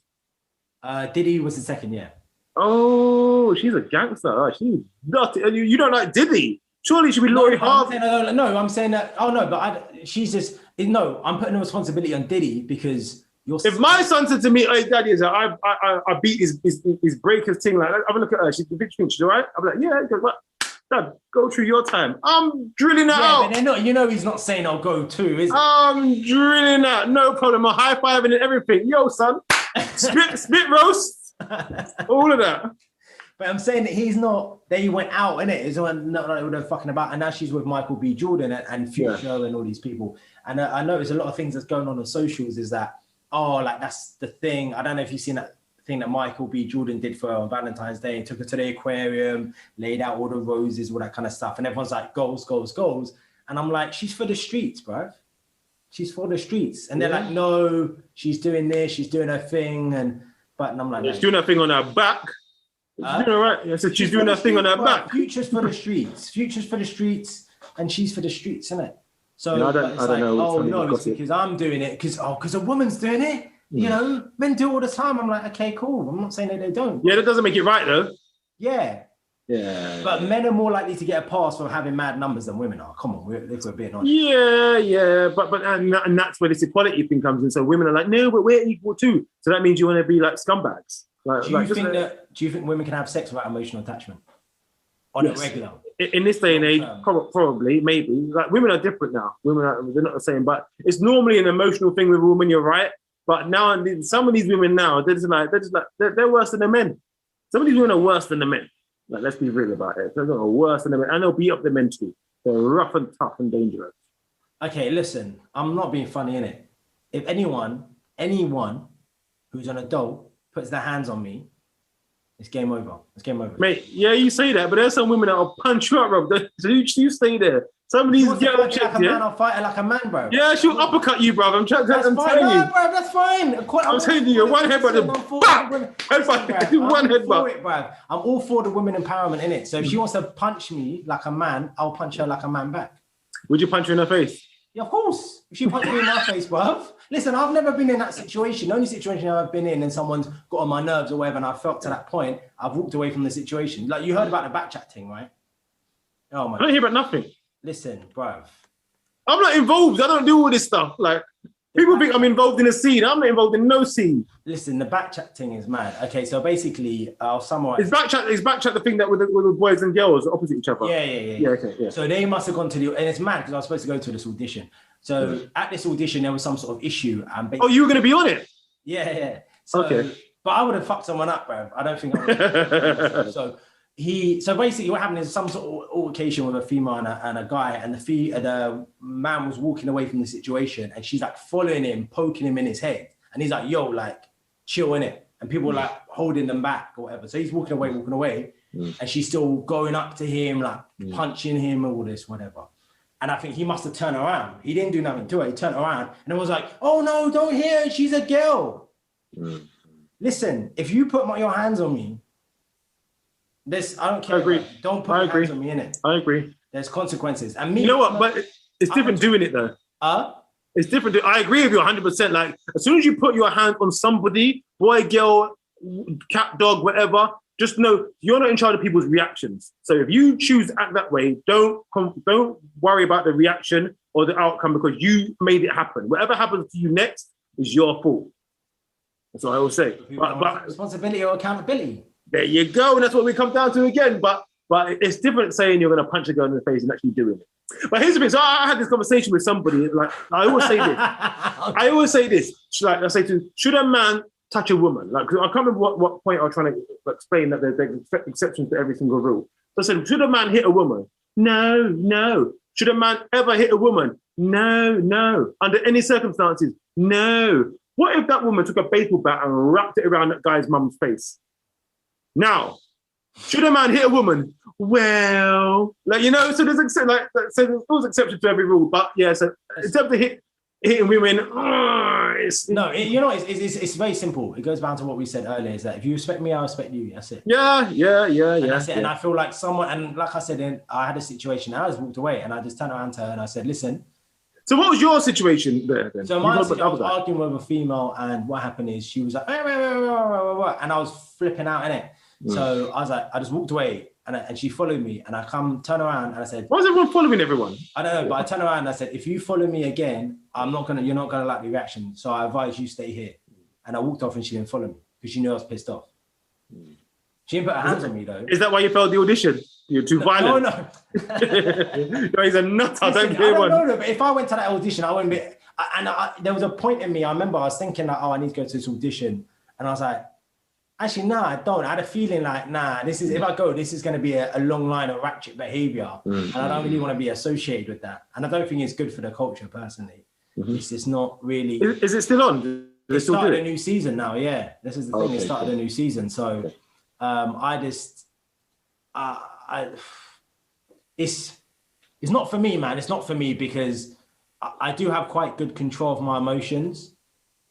Diddy was the second, yeah. Oh, she's a gangster. Oh, she's not. You don't like Diddy? Surely she should be Lori Harvey. No, I'm saying that. Oh no, but she's just no. I'm putting the responsibility on Diddy because you're. If my son said to me, "Hey, Daddy, I beat his breakers thing," like, have a look at her. She's the big thing. She's all right. I'm like, yeah. He goes, what? Dad, go through your time. I'm drilling that out. But they're not. You know, he's not saying I'll go too, is it? I'm drilling that. No problem. I'm high fiving and everything. Yo, son, spit roast. All of that. But I'm saying that he's not. They went out, innit? It's not like they're fucking about, and now she's with Michael B. Jordan and Future and all these people. And I notice a lot of things that's going on socials is that like that's the thing. I don't know if you've seen that thing that Michael B. Jordan did for her on Valentine's Day. He took her to the aquarium, laid out all the roses, all that kind of stuff, and everyone's like, goals. And I'm like, she's for the streets, bruv. She's for the streets. And they're like, no, she's doing this, she's doing her thing, but I'm like, she's doing her thing on her back. She's doing all right. I said she's doing her thing on her back. Future's for the streets. Future's for the streets, and she's for the streets, isn't it? So no, I don't know. Oh no, it's because I'm doing it. Because a woman's doing it. You know, men do it all the time. I'm like, okay, cool. I'm not saying that they don't. Yeah, that doesn't make it right though. Yeah. But men are more likely to get a pass for having mad numbers than women are. Come on, if we're being honest. Yeah. But that's where this equality thing comes in. So women are like, no, but we're equal too. So that means you want to be like scumbags. Do you think women can have sex without emotional attachment on a regular? In this day and age, probably, maybe. Like women are different now. They're not the same. But it's normally an emotional thing with a woman. You're right. But now some of these women now, they're worse than the men. Some of these women are worse than the men. Like, let's be real about it. They're worse than the men, and they'll beat up the men too. They're rough and tough and dangerous. Okay, listen, I'm not being funny, innit? If anyone who's an adult puts their hands on me, it's game over. It's game over. Mate, yeah, you say that, but there's some women that will punch you up, bro. So you stay there. Some of these girl chicks, I'll fight like a man, bro. Yeah, she'll uppercut you, bro. I'm telling you. Bro, that's fine. I'm telling you, one headbutt. One headbutt. I'm all for the women empowerment, innit? So if she wants to punch me like a man, I'll punch her like a man back. Would you punch her in the face? Yeah, of course. If she punched me in my face, bruv. Listen, I've never been in that situation. The only situation I've been in and someone's got on my nerves or whatever, and I felt to that point, I've walked away from the situation. Like, you heard about the back chat thing, right? Oh my. I don't hear about nothing. Listen, bruv. I'm not involved. I don't do all this stuff. Like, people think I'm involved in a scene. I'm not involved in no scene. Listen, the back chat thing is mad. Okay, so basically, I'll summarize. Is back chat the thing that with the boys and girls opposite each other? Yeah. Okay, yeah. So they must have gone to and it's mad because I was supposed to go to this audition. So at this audition, there was some sort of issue. And you were going to be on it? Yeah. So, okay. But I would have fucked someone up, bro. I don't think I would. So basically what happened is some sort of altercation with a female and a guy, and the man was walking away from the situation, and she's like following him, poking him in his head, and he's like, yo, like, chill, innit? And people were like holding them back or whatever. So he's walking away, and she's still going up to him, like punching him, all this, whatever. And I think he must have turned around. He didn't do nothing to her. He turned around and it was like, oh no, don't hit her. She's a girl. Listen, if you put your hands on me, I don't care. I agree. Don't put your hands on me, innit? I agree. There's consequences. And me, you know what? But it's different doing it though. It's different. I agree with you 100%. Like, as soon as you put your hand on somebody, boy, girl, cat, dog, whatever, just know you're not in charge of people's reactions. So if you choose to act that way, don't worry about the reaction or the outcome because you made it happen. Whatever happens to you next is your fault. That's what I always say. But responsibility or accountability. There you go. And that's what we come down to again. But But it's different saying you're going to punch a girl in the face and actually doing it. But here's the thing. So I had this conversation with somebody. Like I always say this. I always say this. Like I say should a man touch a woman? Like I can't remember what point I was trying to explain that there's exceptions to every single rule. So I said, should a man hit a woman? No, no. Should a man ever hit a woman? No, no. Under any circumstances? No. What if that woman took a baseball bat and wrapped it around that guy's mum's face? Now, should a man hit a woman? Well, like, you know, so there's always exceptions to every rule. But yeah, so in terms of hitting women, it's very simple. It goes down to what we said earlier: is that if you respect me, I respect you. That's it. Yeah. And that's it. And I feel like someone, and like I said, I had a situation. I just walked away, and I just turned around to her and I said, "Listen." So what was your situation there then? So I was arguing with a female, and what happened is she was like, and I was flipping out in it. So I was like, I just walked away, and she followed me, and I turn around, and I said, why is everyone following everyone? I don't know, but I turned around and I said, if you follow me again, you're not gonna like the reaction. So I advise you stay here. And I walked off, and she didn't follow me because she knew I was pissed off. She didn't put her hands on me though. Is that why you failed the audition? You're too violent. No. He's a nut. I don't know, but if I went to that audition, I wouldn't be. There was a point in me. I remember I was thinking like, I need to go to this audition, and I was like, actually, no, I don't. I had a feeling like, if I go, this is going to be a long line of ratchet behavior, and I don't really want to be associated with that. And I don't think it's good for the culture personally. It's just not really. Is it still on? It started a new season now. Yeah, this is the thing. It started a new season, so. It's not for me, man. It's not for me because I do have quite good control of my emotions,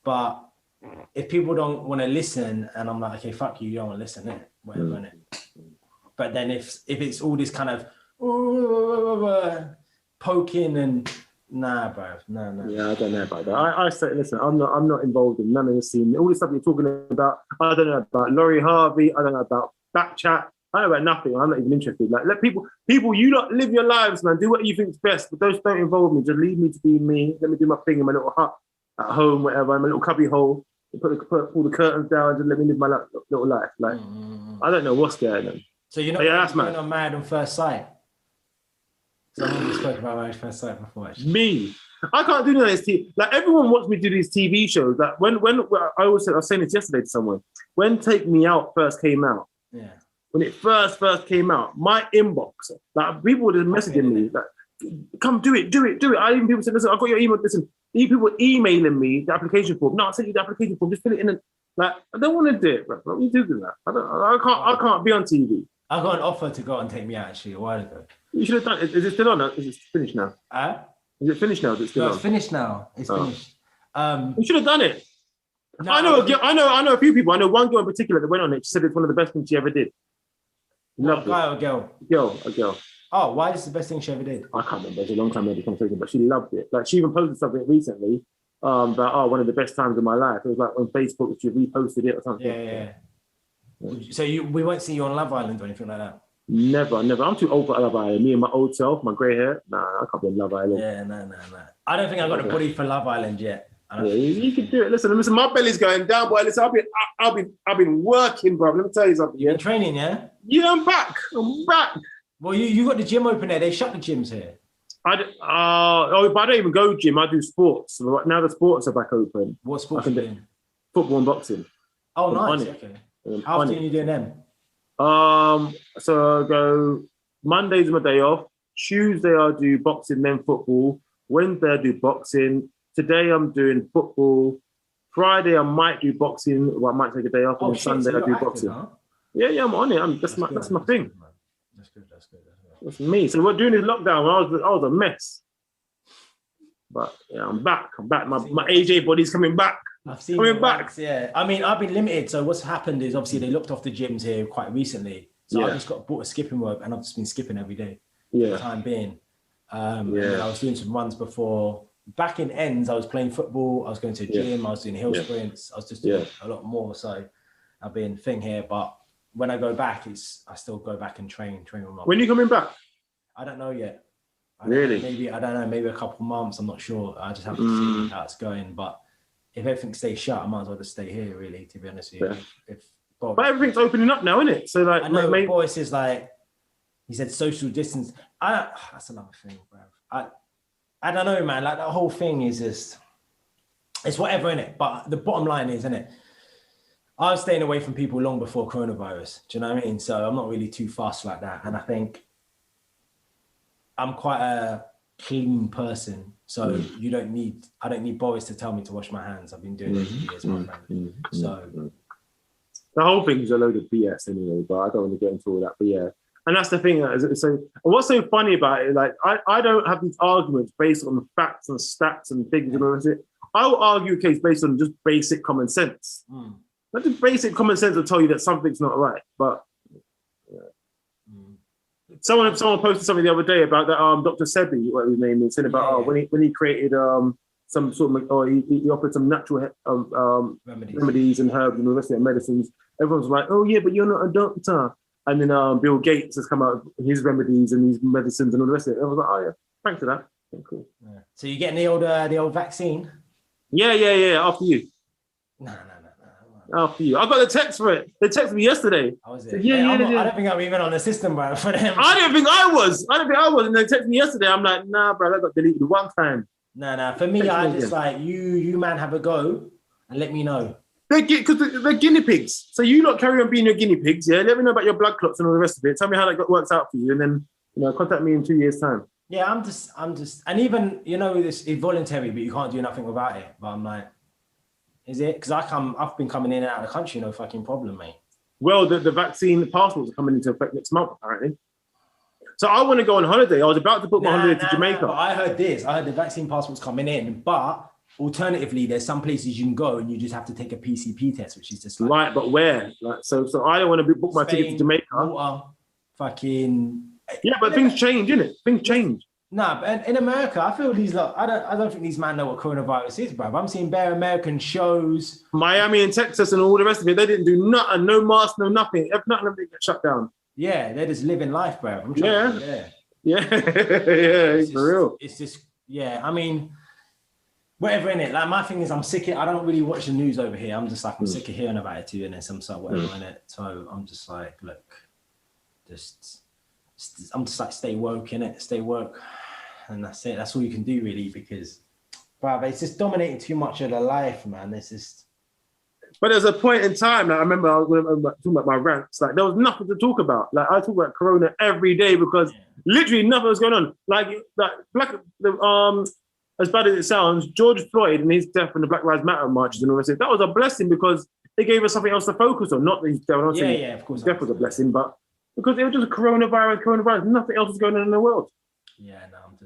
but if people don't want to listen, and I'm like, okay, fuck you, you don't want to listen, whatever, innit? But then if it's all this kind of poking and bro, no. Yeah, I don't know about that. I say, listen, I'm not involved in none of this scene. All the stuff you're talking about, I don't know about Laurie Harvey. I don't know about Backchat. I don't know about nothing. I'm not even interested. Like, let people, you lot live your lives, man. Do what you think's best, but don't involve me. Just leave me to be me. Let me do my thing in my little hut at home, whatever, in my little cubby hole. Pull the curtains down and just let me live my little life. Like, I don't know what's going on. So you're not going on Married on First Sight? Someone spoke about Married First Sight before, actually. Me? I can't do this TV. Like, everyone wants me to do these TV shows. Like, when I was saying this yesterday to someone, when Take Me Out first came out, when it first came out, my inbox, like, people were just messaging me, like, come do it. I even people said, listen, I've got your email. Listen, people emailing me the application form. No, I sent you the application form. Just fill it in. Like, I don't want to do it, bro. What are you doing that? I can't be on TV. I got an offer to go and Take Me Out actually a while ago. You should have done it. Is it still on? Is it finished now? Is it finished now? Is it still on? It's finished now. It's finished. You should have done it. No, I know a few people. I know one girl in particular that went on it. She said it's one of the best things she ever did. A guy or a girl? A girl. Oh, why is this the best thing she ever did? I can't remember. It's a long time ago, the conversation, but she loved it. Like, she even posted something recently about one of the best times of my life. It was like on Facebook, she reposted it or something. Yeah. So we won't see you on Love Island or anything like that? Never. I'm too old for Love Island. Me and my old self, my grey hair. Nah, I can't be on Love Island. Yeah, no. I don't think I got a body for Love Island yet. You can do it. Listen, my belly's going down, boy. Listen, I've been working, bro. Let me tell you something. You've been training, yeah? Yeah, I'm back. Well, you got the gym open there. They shut the gyms here. But I don't even go gym. I do sports. Now the sports are back open. What sports are you doing? Football and boxing. Oh, nice. Okay. How often are you doing them? So I go Monday's my day off. Tuesday I do boxing, then football. Wednesday I do boxing. Today I'm doing football. Friday I might do boxing. Or I might take a day off. And Sunday I do boxing. Huh? Yeah, I'm on it. That's my thing. That's good. That's me. So we're doing this lockdown. I was a mess. But yeah, I'm back. My AJ body's coming back. I've seen coming back. Yeah. I mean, I've been limited. So what's happened is obviously they looked off the gyms here quite recently. So I just bought a skipping rope and I've just been skipping every day for the time being. And I was doing some runs before. Back in ends, I was playing football. I was going to the gym. I was doing hill sprints. I was just doing a lot more. So I've been thing here, but when I go back, I still go back and train with my. When are you coming back? I don't know yet. Really? I don't know. Maybe a couple of months. I'm not sure. I just have to see how it's going. But if everything stays shut, I might as well just stay here. Really, to be honest with you. But everything's opening up now, isn't it? So like, I know Boris is like, He said social distance. That's another thing, bro. I don't know, man. Like, that whole thing is just, it's whatever, innit? But the bottom line is, innit? I was staying away from people long before coronavirus. Do you know what I mean? So I'm not really too fast like that. And I think I'm quite a clean person. So I don't need Boris to tell me to wash my hands. I've been doing it for years, my friend. So the whole thing is a load of BS anyway, but I don't want to get into all that. But yeah. And that's the thing. So what's so funny about it, like, I don't have these arguments based on facts and stats and things and all that. I will argue a case based on just basic common sense. Not just basic common sense will tell you that something's not right. But someone posted something the other day about that Dr. Sebi, whatever his name is, saying about when he created some sort of, or he offered some natural remedies and herbs and all the rest of the medicines. Everyone's like, oh yeah, but you're not a doctor. And then Bill Gates has come out with his remedies and his medicines and all the rest of it. I was like, oh yeah, thanks for that. Yeah, cool. Yeah. So you're getting the old vaccine? Yeah. After you. No. After you. I got the text for it. They texted me yesterday. How was it? Yeah. I don't think I'm even on the system, bro, for them. I didn't think I was. And they texted me yesterday. I'm like, nah, bro, that got deleted one time. Nah. For me, I just like, you man have a go and let me know. Because they're guinea pigs. So you lot carry on being your guinea pigs, yeah? Let me know about your blood clots and all the rest of it. Tell me how that works out for you. And then, contact me in 2 years' time. Yeah, I'm just, and even, this is voluntary, but you can't do nothing about it. But I'm like, is it? Because I've been coming in and out of the country, no fucking problem, mate. Well, the vaccine passports are coming into effect next month, apparently. So I want to go on holiday. I was about to book my holiday to Jamaica. But I heard this. I heard the vaccine passport's coming in, but alternatively, there's some places you can go and you just have to take a PCP test, which is just like, right, but where? Like, so I don't want to book my ticket to Jamaica. Water, fucking. Yeah, but things change, innit? Things change. Nah, but in America, I feel these lot. I don't think these men know what coronavirus is, bro. I'm seeing bare American shows. Miami and Texas and all the rest of it. They didn't do nothing, no mask, no nothing. Nothing of it got shut down. Yeah, they're just living life, bro. Yeah, for real. It's just, yeah. I mean, whatever, in it. Like, my thing is, I'm sick of. I don't really watch the news over here. I'm just like, I'm sick of hearing about it too, and then some sort of whatever in it. So I'm just like, look, I'm just like, stay woke, innit? Stay woke. And that's it. That's all you can do, really, because, bruv, it's just dominating too much of the life, man. It's just. But there's a point in time, like, I remember I was talking about my rants, like, there was nothing to talk about. Like, I talk about Corona every day because literally nothing was going on. Like as bad as it sounds, George Floyd and his death and the Black Lives Matter marches and all that, that was a blessing because they gave us something else to focus on. Not his death. Of course. His death was a blessing, but because it was just coronavirus, nothing else was going on in the world. Yeah, no, I'm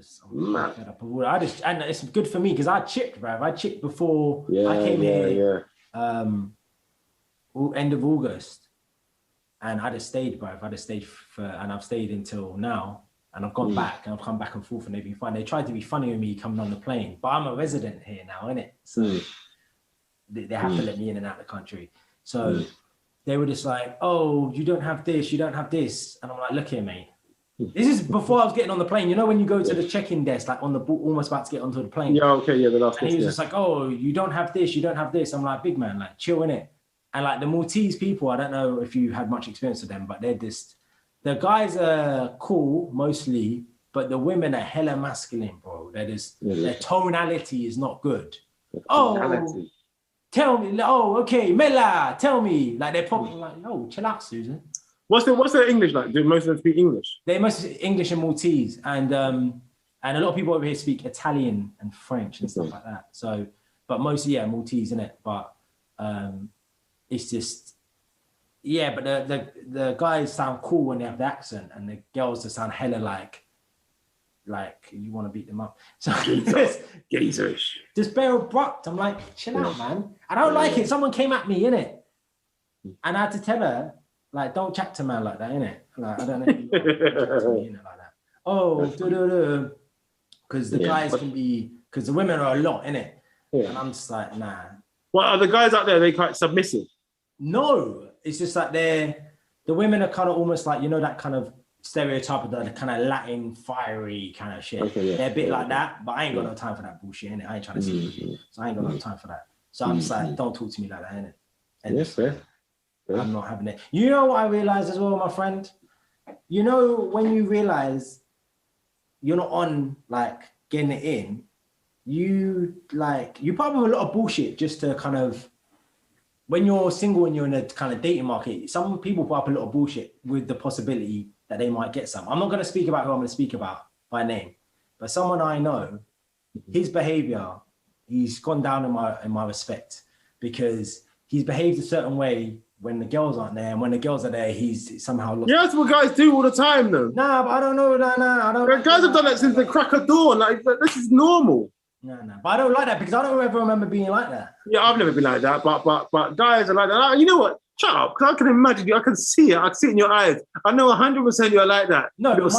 fed up of all that. And it's good for me because I chipped, bruv. I chipped before I came here. End of August, and I just stayed, bruv. And I've stayed until now. And I've gone back, and I've come back and forth, and they've been fine. They tried to be funny with me coming on the plane, but I'm a resident here now, innit? So they have to let me in and out of the country. So they were just like, oh, you don't have this, you don't have this. And I'm like, look here, mate. This is before I was getting on the plane. You know when you go to the check-in desk, like on the almost about to get onto the plane? Yeah, okay, the last And he was just like, oh, you don't have this, you don't have this. I'm like, big man, like, chill, innit? And like the Maltese people, I don't know if you had much experience with them, but they're just, the guys are cool mostly, but the women are hella masculine, bro. They're just, their tonality is not good. Oh, tell me. Oh, okay, Mela, tell me. Like, they're probably like, oh, chill out, Susan. What's their English like? Do most of them speak English? They mostly English and Maltese, and a lot of people over here speak Italian and French and stuff like that. So, but mostly, Maltese, innit? But it's just. Yeah, but the guys sound cool when they have the accent, and the girls just sound hella like you want to beat them up. So Gazerish. Just bare abrupt. I'm like, chill out, man. I don't like it. Someone came at me, innit? And I had to tell her, like, don't chat to man like that, innit? Like, I don't know if you chat to me, innit, like that. Oh, because the guys can be, because the women are a lot, innit? Yeah. And I'm just like, nah. Well, are the guys out there, they quite submissive? No. It's just like the women are kind of almost like, that kind of stereotype of the kind of Latin fiery kind of shit. Okay, they're a bit like that, but I ain't got no time for that bullshit, innit? I ain't trying to see you. So I ain't got no time for that. So I'm just like, don't talk to me like that, innit? And yes, fair. I'm not having it. You know what I realized as well, my friend? you know, when you realize you're not on like getting it in, you put up with a lot of bullshit just to kind of, when you're single and you're in a kind of dating market, some people put up a lot of bullshit with the possibility that they might get some. I'm not going to speak about who I'm going to speak about by name, but someone I know, his behavior, he's gone down in my respect, because he's behaved a certain way when the girls aren't there, and when the girls are there, he's somehow lost. Yeah, that's what guys do all the time, though. Nah, but I don't know. Nah, I don't. Guys have done that since the crack of dawn. Like, this is normal. No, but I don't like that, because I don't ever remember being like that. Yeah, I've never been like that, but guys are like that. You know what? Shut up, because I can imagine you. I can see it. I can see it in your eyes. I know 100% you're like that. No, but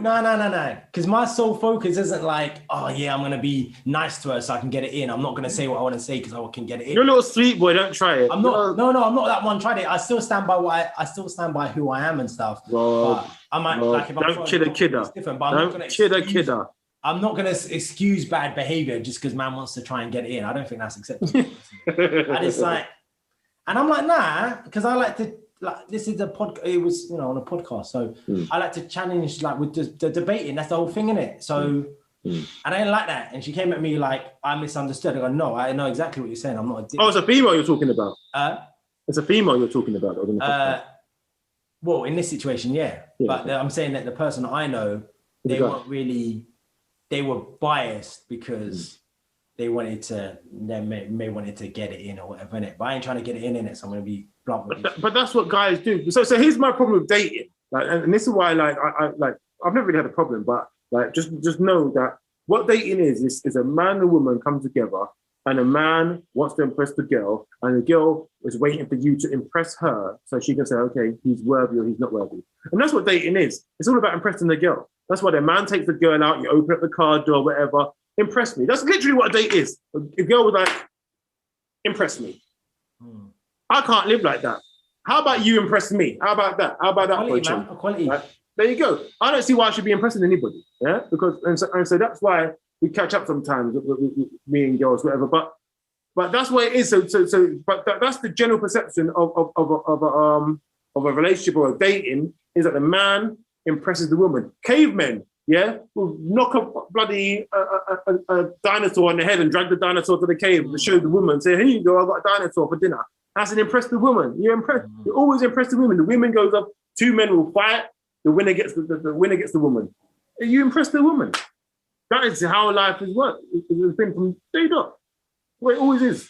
no. Because my sole focus isn't like, oh yeah, I'm gonna be nice to her so I can get it in. I'm not gonna say what I want to say because I can get it in. You're a little sweet boy. Don't try it. I'm not. No, I'm not that one. Tried it. I still stand by I still stand by who I am and stuff. Rob, but I might like if don't kid a kidder. Different, but I'm don't kid a kidder. I'm not going to excuse bad behavior just because man wants to try and get it in. I don't think that's acceptable. And it's like, and I'm like, nah, because I like to, like, this is a podcast, it was, you know, on a podcast. So I like to challenge, like, with the debating. That's the whole thing, innit? So, and I didn't like that. And she came at me like, I misunderstood. I go, no, I know exactly what you're saying. I'm not a dick. Oh, it's a female you're talking about. It's a female you're talking about. Well, in this situation, yeah. But I'm saying that the person I know, they weren't really, they were biased because they wanted to, they may wanted to get it in or whatever, innit? But I ain't trying to get it in it, so I'm going to be blunt with you. But that's what guys do. So here's my problem with dating. Like, and this is why, like, I've never really had a problem, but like, just know that what dating is a man and a woman come together, and a man wants to impress the girl, and the girl is waiting for you to impress her so she can say, okay, he's worthy or he's not worthy. And that's what dating is. It's all about impressing the girl. That's why the man takes the girl out, you open up the car door, whatever, impress me. That's literally what a date is. A girl was like, impress me. I can't live like that. How about you impress me? How about that? How about that? Equality. Right? There you go. I don't see why I should be impressing anybody. Yeah, because and so that's why we catch up sometimes with me and girls, whatever. But that's what it is. But that's the general perception of a relationship or a dating, is that the man impresses the woman. Cavemen, yeah, will knock a bloody a dinosaur on the head and drag the dinosaur to the cave to show the woman. Say, here you go, I got a dinosaur for dinner. That's an impress the woman. You always impress the women. The women goes up. Two men will fight. The winner gets the winner gets the woman. You impress the woman. That is how life has worked. It's been from day dot. Well, it always is.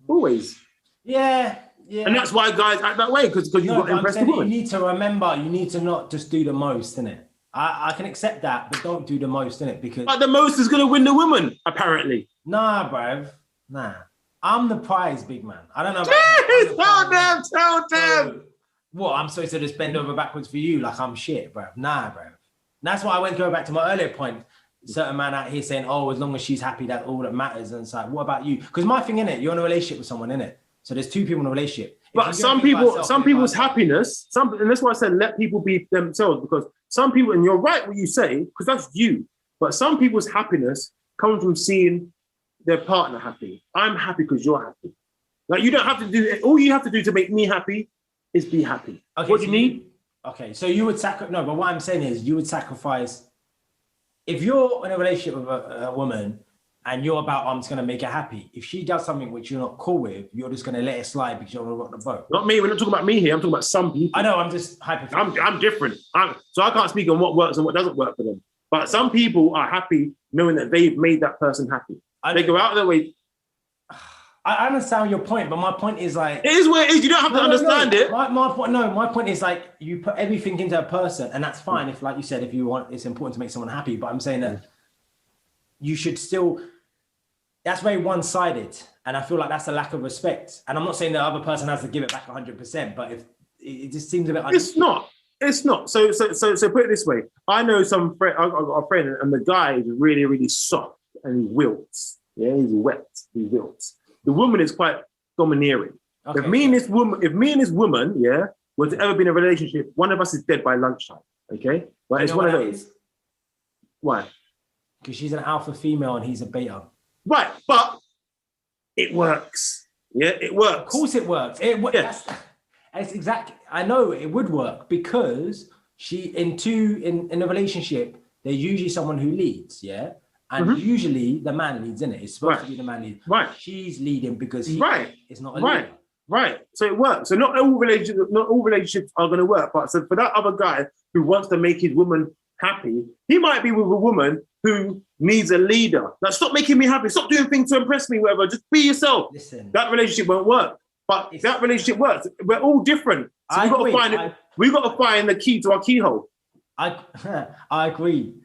Always. Yeah. And that's why guys act that way, because you've got to impress the woman. You need to remember, you need to not just do the most, innit? I can accept that, but don't do the most, innit? Because the most is going to win the woman, apparently. Nah, bruv. Nah. I'm the prize, big man. I don't know about Tell them. What, I'm supposed to just bend over backwards for you like I'm shit, bruv? Nah, bruv. That's why I went to go back to my earlier point. Certain man out here saying, oh, as long as she's happy, that's all that matters. And it's like, what about you? Because my thing, innit, you're in a relationship with someone, innit? So there's two people in a relationship. But some people's happiness, and that's why I said let people be themselves, because some people, and you're right what you say, because that's you, but some people's happiness comes from seeing their partner happy. I'm happy because you're happy. Like, you don't have to do it. All you have to do to make me happy is be happy. Okay, what do you need? Okay, so you would sacrifice, no, but what I'm saying is you would sacrifice, if you're in a relationship with a woman and you're about, I'm just going to make her happy. If she does something which you're not cool with, you're just going to let it slide because you're going to rock the boat. Not me. We're not talking about me here. I'm talking about some people. I know. I'm just hypothetical. I'm different. So I can't speak on what works and what doesn't work for them. But some people are happy knowing that they've made that person happy. They go out of their way. I understand your point, but my point is like... It is what it is. You don't have to understand it. My point is like, you put everything into a person, and that's fine if, like you said, if you want, it's important to make someone happy. But I'm saying that you should still... That's very one-sided, and I feel like that's a lack of respect. And I'm not saying the other person has to give it back 100%, but if it just seems a bit... It's not. So put it this way. I know some friend. I've got a friend, and the guy is really, really soft, and he wilts. Yeah, he's wet. He wilts. The woman is quite domineering. Okay. If me and this woman, yeah, were to ever be in a relationship, one of us is dead by lunchtime. Okay, but it's one of those. Why? Because she's an alpha female and he's a beta. Right, but it works. Yeah, it works. Of course, it works. It's exactly. I know it would work because in a relationship, there's usually someone who leads, yeah, and usually the man leads in it. It's supposed to be the man lead. Right. She's leading because he is not a right. leader. Right. So it works. So not all relationships are going to work. But so for that other guy who wants to make his woman happy, he might be with a woman who needs a leader. Like, stop making me happy. Stop doing things to impress me. Whatever. Just be yourself. Listen, that relationship won't work. But that relationship works. We're all different. So we've got to find the key to our keyhole. I agree.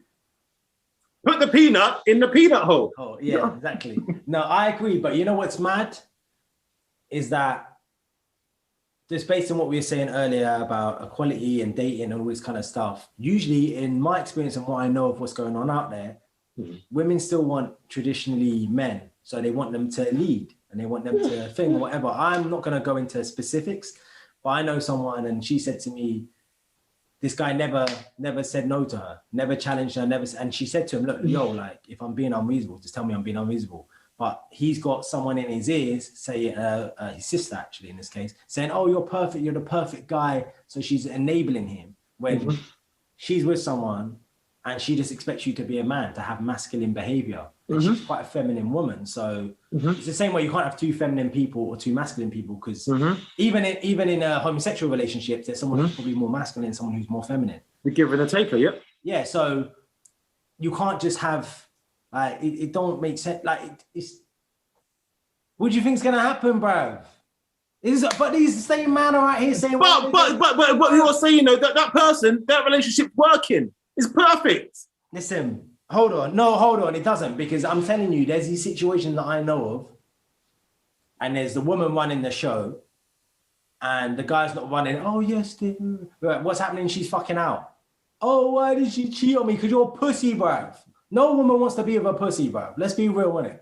Put the peanut in the peanut hole. Oh, yeah, exactly. No, I agree. But you know what's mad? Is that just based on what we were saying earlier about equality and dating and all this kind of stuff, usually in my experience and what I know of what's going on out there, women still want traditionally men. So they want them to lead and they want them to think or whatever. I'm not going to go into specifics, but I know someone and she said to me, this guy never said no to her, never challenged her, and she said to him, look, yo, like, if I'm being unreasonable, just tell me I'm being unreasonable. But he's got someone in his ears, say his sister actually in this case, saying, oh, you're perfect, you're the perfect guy. So she's enabling him when she's with someone and she just expects you to be a man, to have masculine behavior. And she's quite a feminine woman. So it's the same way you can't have two feminine people or two masculine people because even in a homosexual relationship, there's someone who's probably more masculine and someone who's more feminine. The giver and the taker, yep. Yeah, so you can't just have... it don't make sense. Like, it's what do you think's gonna happen, bro? But these same man are right here saying. But what you're saying, though, that person, that relationship working is perfect. Listen, hold on. It doesn't, because I'm telling you, there's these situations that I know of, and there's the woman running the show, and the guy's not running. Oh yes, what's happening? She's fucking out. Oh, why did she cheat on me? Because you're a pussy, bruv. No woman wants to be with a pussy, bro. Let's be real, innit?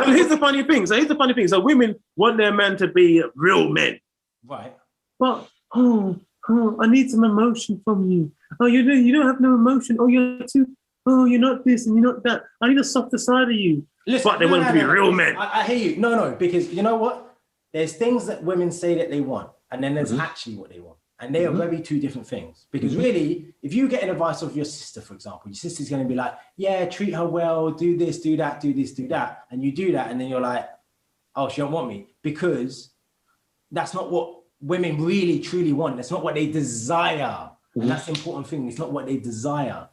Here's the funny thing. So women want their men to be real men. Right. But, I need some emotion from you. Oh, you don't have no emotion. Oh, you're not this and you're not that. I need a softer side of you. Listen, but they want to be real men. I hear you. No, because you know what? There's things that women say that they want, and then there's actually what they want. And they are very two different things. Because really, if you get an advice of your sister, for example, your sister's going to be like, yeah, treat her well, do this, do that, do this, do that. And you do that. And then you're like, oh, she don't want me. Because that's not what women really, truly want. That's not what they desire. And that's the important thing. It's not what they desire.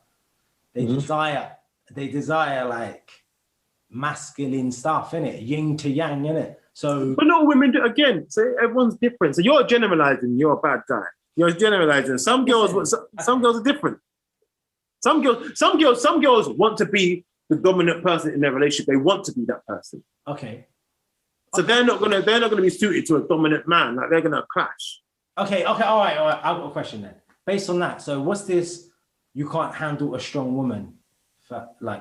They desire like masculine stuff, innit? Yin to yang, innit? So, but not all women do. Again, so everyone's different. So you're generalizing, you're a bad guy. You're generalizing. Some girls are different. Some girls want to be the dominant person in their relationship. They want to be that person. Okay. So they're not gonna be suited to a dominant man. Like, they're gonna clash. Okay, all right. I've got a question then. Based on that, so what's this? You can't handle a strong woman,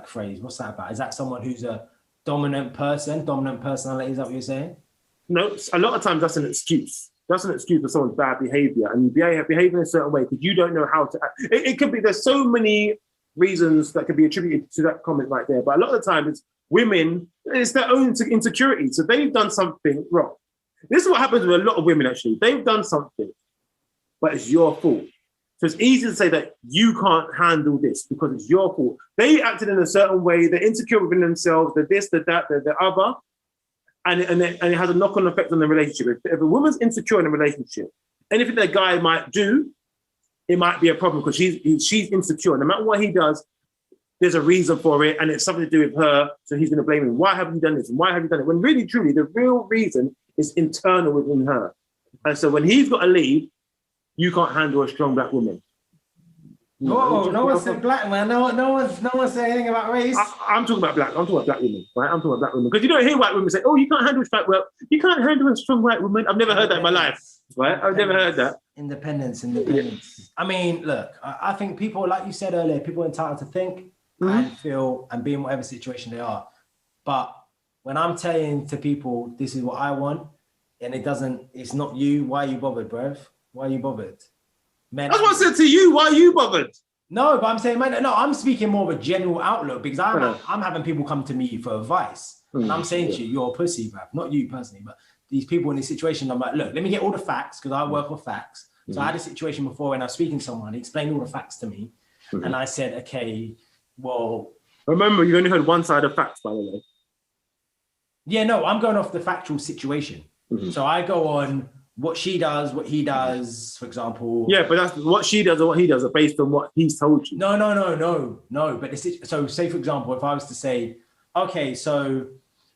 phrase. What's that about? Is that someone who's a dominant personality? Is that what you're saying? No, a lot of times that's an excuse. That's an excuse for someone's bad behavior, and you behave in a certain way because you don't know how to act. It could be, there's so many reasons that could be attributed to that comment right there, but a lot of the time it's women, it's their own insecurity. So they've done something wrong. This is what happens with a lot of women, actually. They've done something, but it's your fault. So it's easy to say that you can't handle this because it's your fault. They acted in a certain way, they're insecure within themselves, they're this, they're that, they're the other. And it has a knock-on effect on the relationship. If a woman's insecure in a relationship, anything that a guy might do, it might be a problem because she's insecure. No matter what he does, there's a reason for it, and it's something to do with her, so he's going to blame him. Why haven't you done this? And why have you done it? When really, truly, the real reason is internal within her. And so when he's got to leave, you can't handle a strong black woman. No one said black, man. No one said anything about race. I'm talking about black. I'm talking about black women, right? I'm talking about black women because you don't hear white women say, "Oh, you can't handle a strong well, you can't handle a strong white woman." I've never heard that in my life, right? I've never heard that. Independence. I mean, look, I think people, like you said earlier, people are entitled to think and feel and be in whatever situation they are. But when I'm telling to people, this is what I want, and it's not you. Why are you bothered, bruv? Why are you bothered? Men, that's what I said to you. Why are you bothered? No, but I'm saying, man, no, I'm speaking more of a general outlook because I'm having people come to me for advice. And I'm saying to you, you're a pussy, bruv. Not you personally, but these people in this situation. I'm like, look, let me get all the facts because I work with facts. So I had a situation before when I was speaking to someone, he explained all the facts to me. And I said, okay, well. Remember, you only heard one side of facts, by the way. Yeah, no, I'm going off the factual situation. So I go on what she does, what he does, for example. Yeah, but that's what she does and what he does are based on what he's told you. No. But so say, for example, if I was to say, okay, so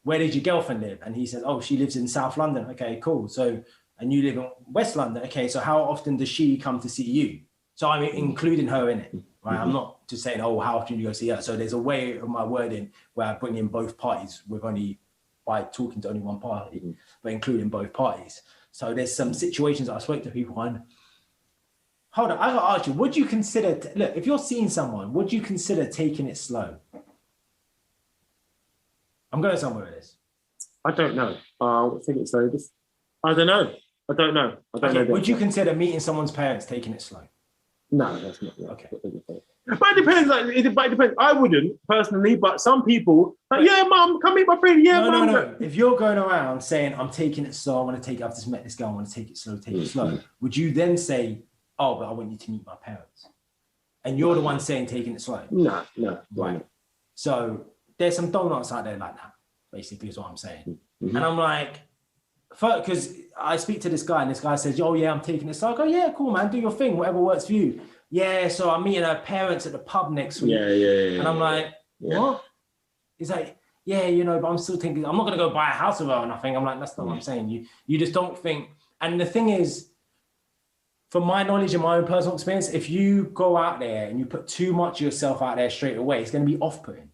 where did your girlfriend live? And he says, oh, she lives in South London. Okay, cool. So, and you live in West London. Okay, so how often does she come to see you? So I'm including her in it, right? I'm not just saying, oh, how often do you go see her? So there's a way of my wording where I bring in both parties with only by talking to only one party, but including both parties. So there's some situations I spoke to people on. Hold on, I gotta ask you, would you consider, look, if you're seeing someone, would you consider taking it slow? I'm going somewhere with this. I don't know. I think it's slow. I don't know. I don't know. Would you consider meeting someone's parents taking it slow? No, that's not. Okay. But it depends. It depends. I wouldn't personally, but some people, like, yeah, mum, come meet my friend. Yeah, mum. No. If you're going around saying, I'm taking it slow, I want to take it, I've just met this girl, I want to take it slow, would you then say, oh, but I want you to meet my parents? And you're the one saying taking it slow? No. Right. So there's some donuts out there like that, basically, is what I'm saying. And I'm like, because I speak to this guy and this guy says, oh yeah, I'm taking it slow. I go, yeah, cool, man, do your thing, whatever works for you. Yeah, so I'm meeting her parents at the pub next week. Yeah. And I'm like, what? He's like, yeah, but I'm still thinking, I'm not going to go buy a house with her or nothing. I'm like, that's not what I'm saying. You just don't think. And the thing is, from my knowledge and my own personal experience, if you go out there and you put too much of yourself out there straight away, it's going to be off-putting.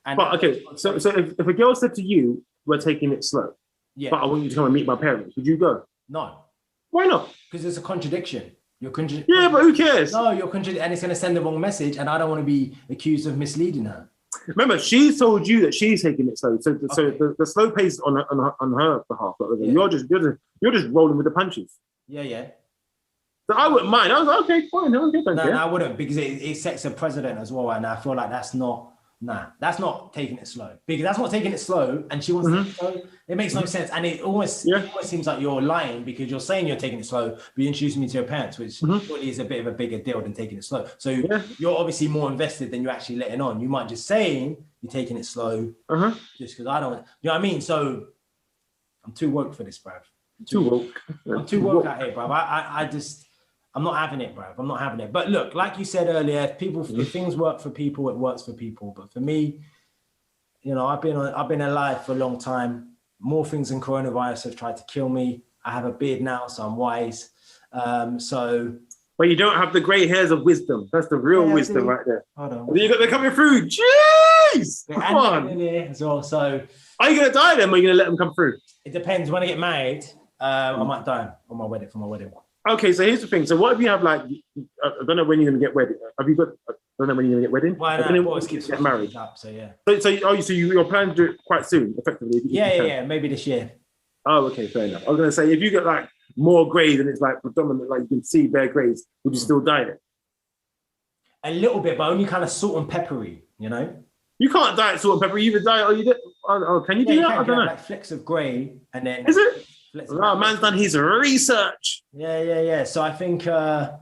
But okay, so if a girl said to you, we're taking it slow, but I want you to come and meet my parents, would you go? No. Why not? Because it's a contradiction. Yeah, but who cares? No, you're contradicting, and it's going to send the wrong message, and I don't want to be accused of misleading her. Remember, she told you that she's taking it slow, so the slow pace on her behalf. You're just rolling with the punches. Yeah. So I wouldn't mind. I was like, okay, fine, okay, no, I wouldn't, because it sets a precedent as well, and I feel like that's not taking it slow, because that's not taking it slow, and she wants to take it slow. It makes no sense, and it almost seems like you're lying, because you're saying you're taking it slow, but you introduced me to your parents, which surely is a bit of a bigger deal than taking it slow. So you're obviously more invested than you're actually letting on. You might just saying you're taking it slow just because I don't, you know what I mean? So I'm too woke for this, bruv. I'm too woke out here, bruv. I'm not having it, bruv. I'm not having it. But look, like you said earlier, if things work for people, it works for people. But for me, I've been alive for a long time. More things than coronavirus have tried to kill me. I have a beard now, so I'm wise. But you don't have the grey hairs of wisdom. That's the real wisdom right there. Hold on. They're coming through. Jeez! Come on. As well, so are you going to die then, or are you going to let them come through? It depends. When I get married, I might die for my wedding. Okay, so here's the thing. So what if you have I don't know when you're going to get wedded. Have you got? I don't know when you're going to get wedded. Well, no, boys get married. Up, so yeah. So you're planning to do it quite soon, effectively. Yeah, maybe this year. Oh, okay, fair enough. I was going to say, if you get more grades and it's predominant, you can see bare grades, would you still dye it? A little bit, but only kind of salt and peppery, You can't dye it salt and peppery. You either dye it or you did. Oh, can you do that? I don't know. Flecks of grey and then. Is it? Man's done his research. Yeah. So I think, but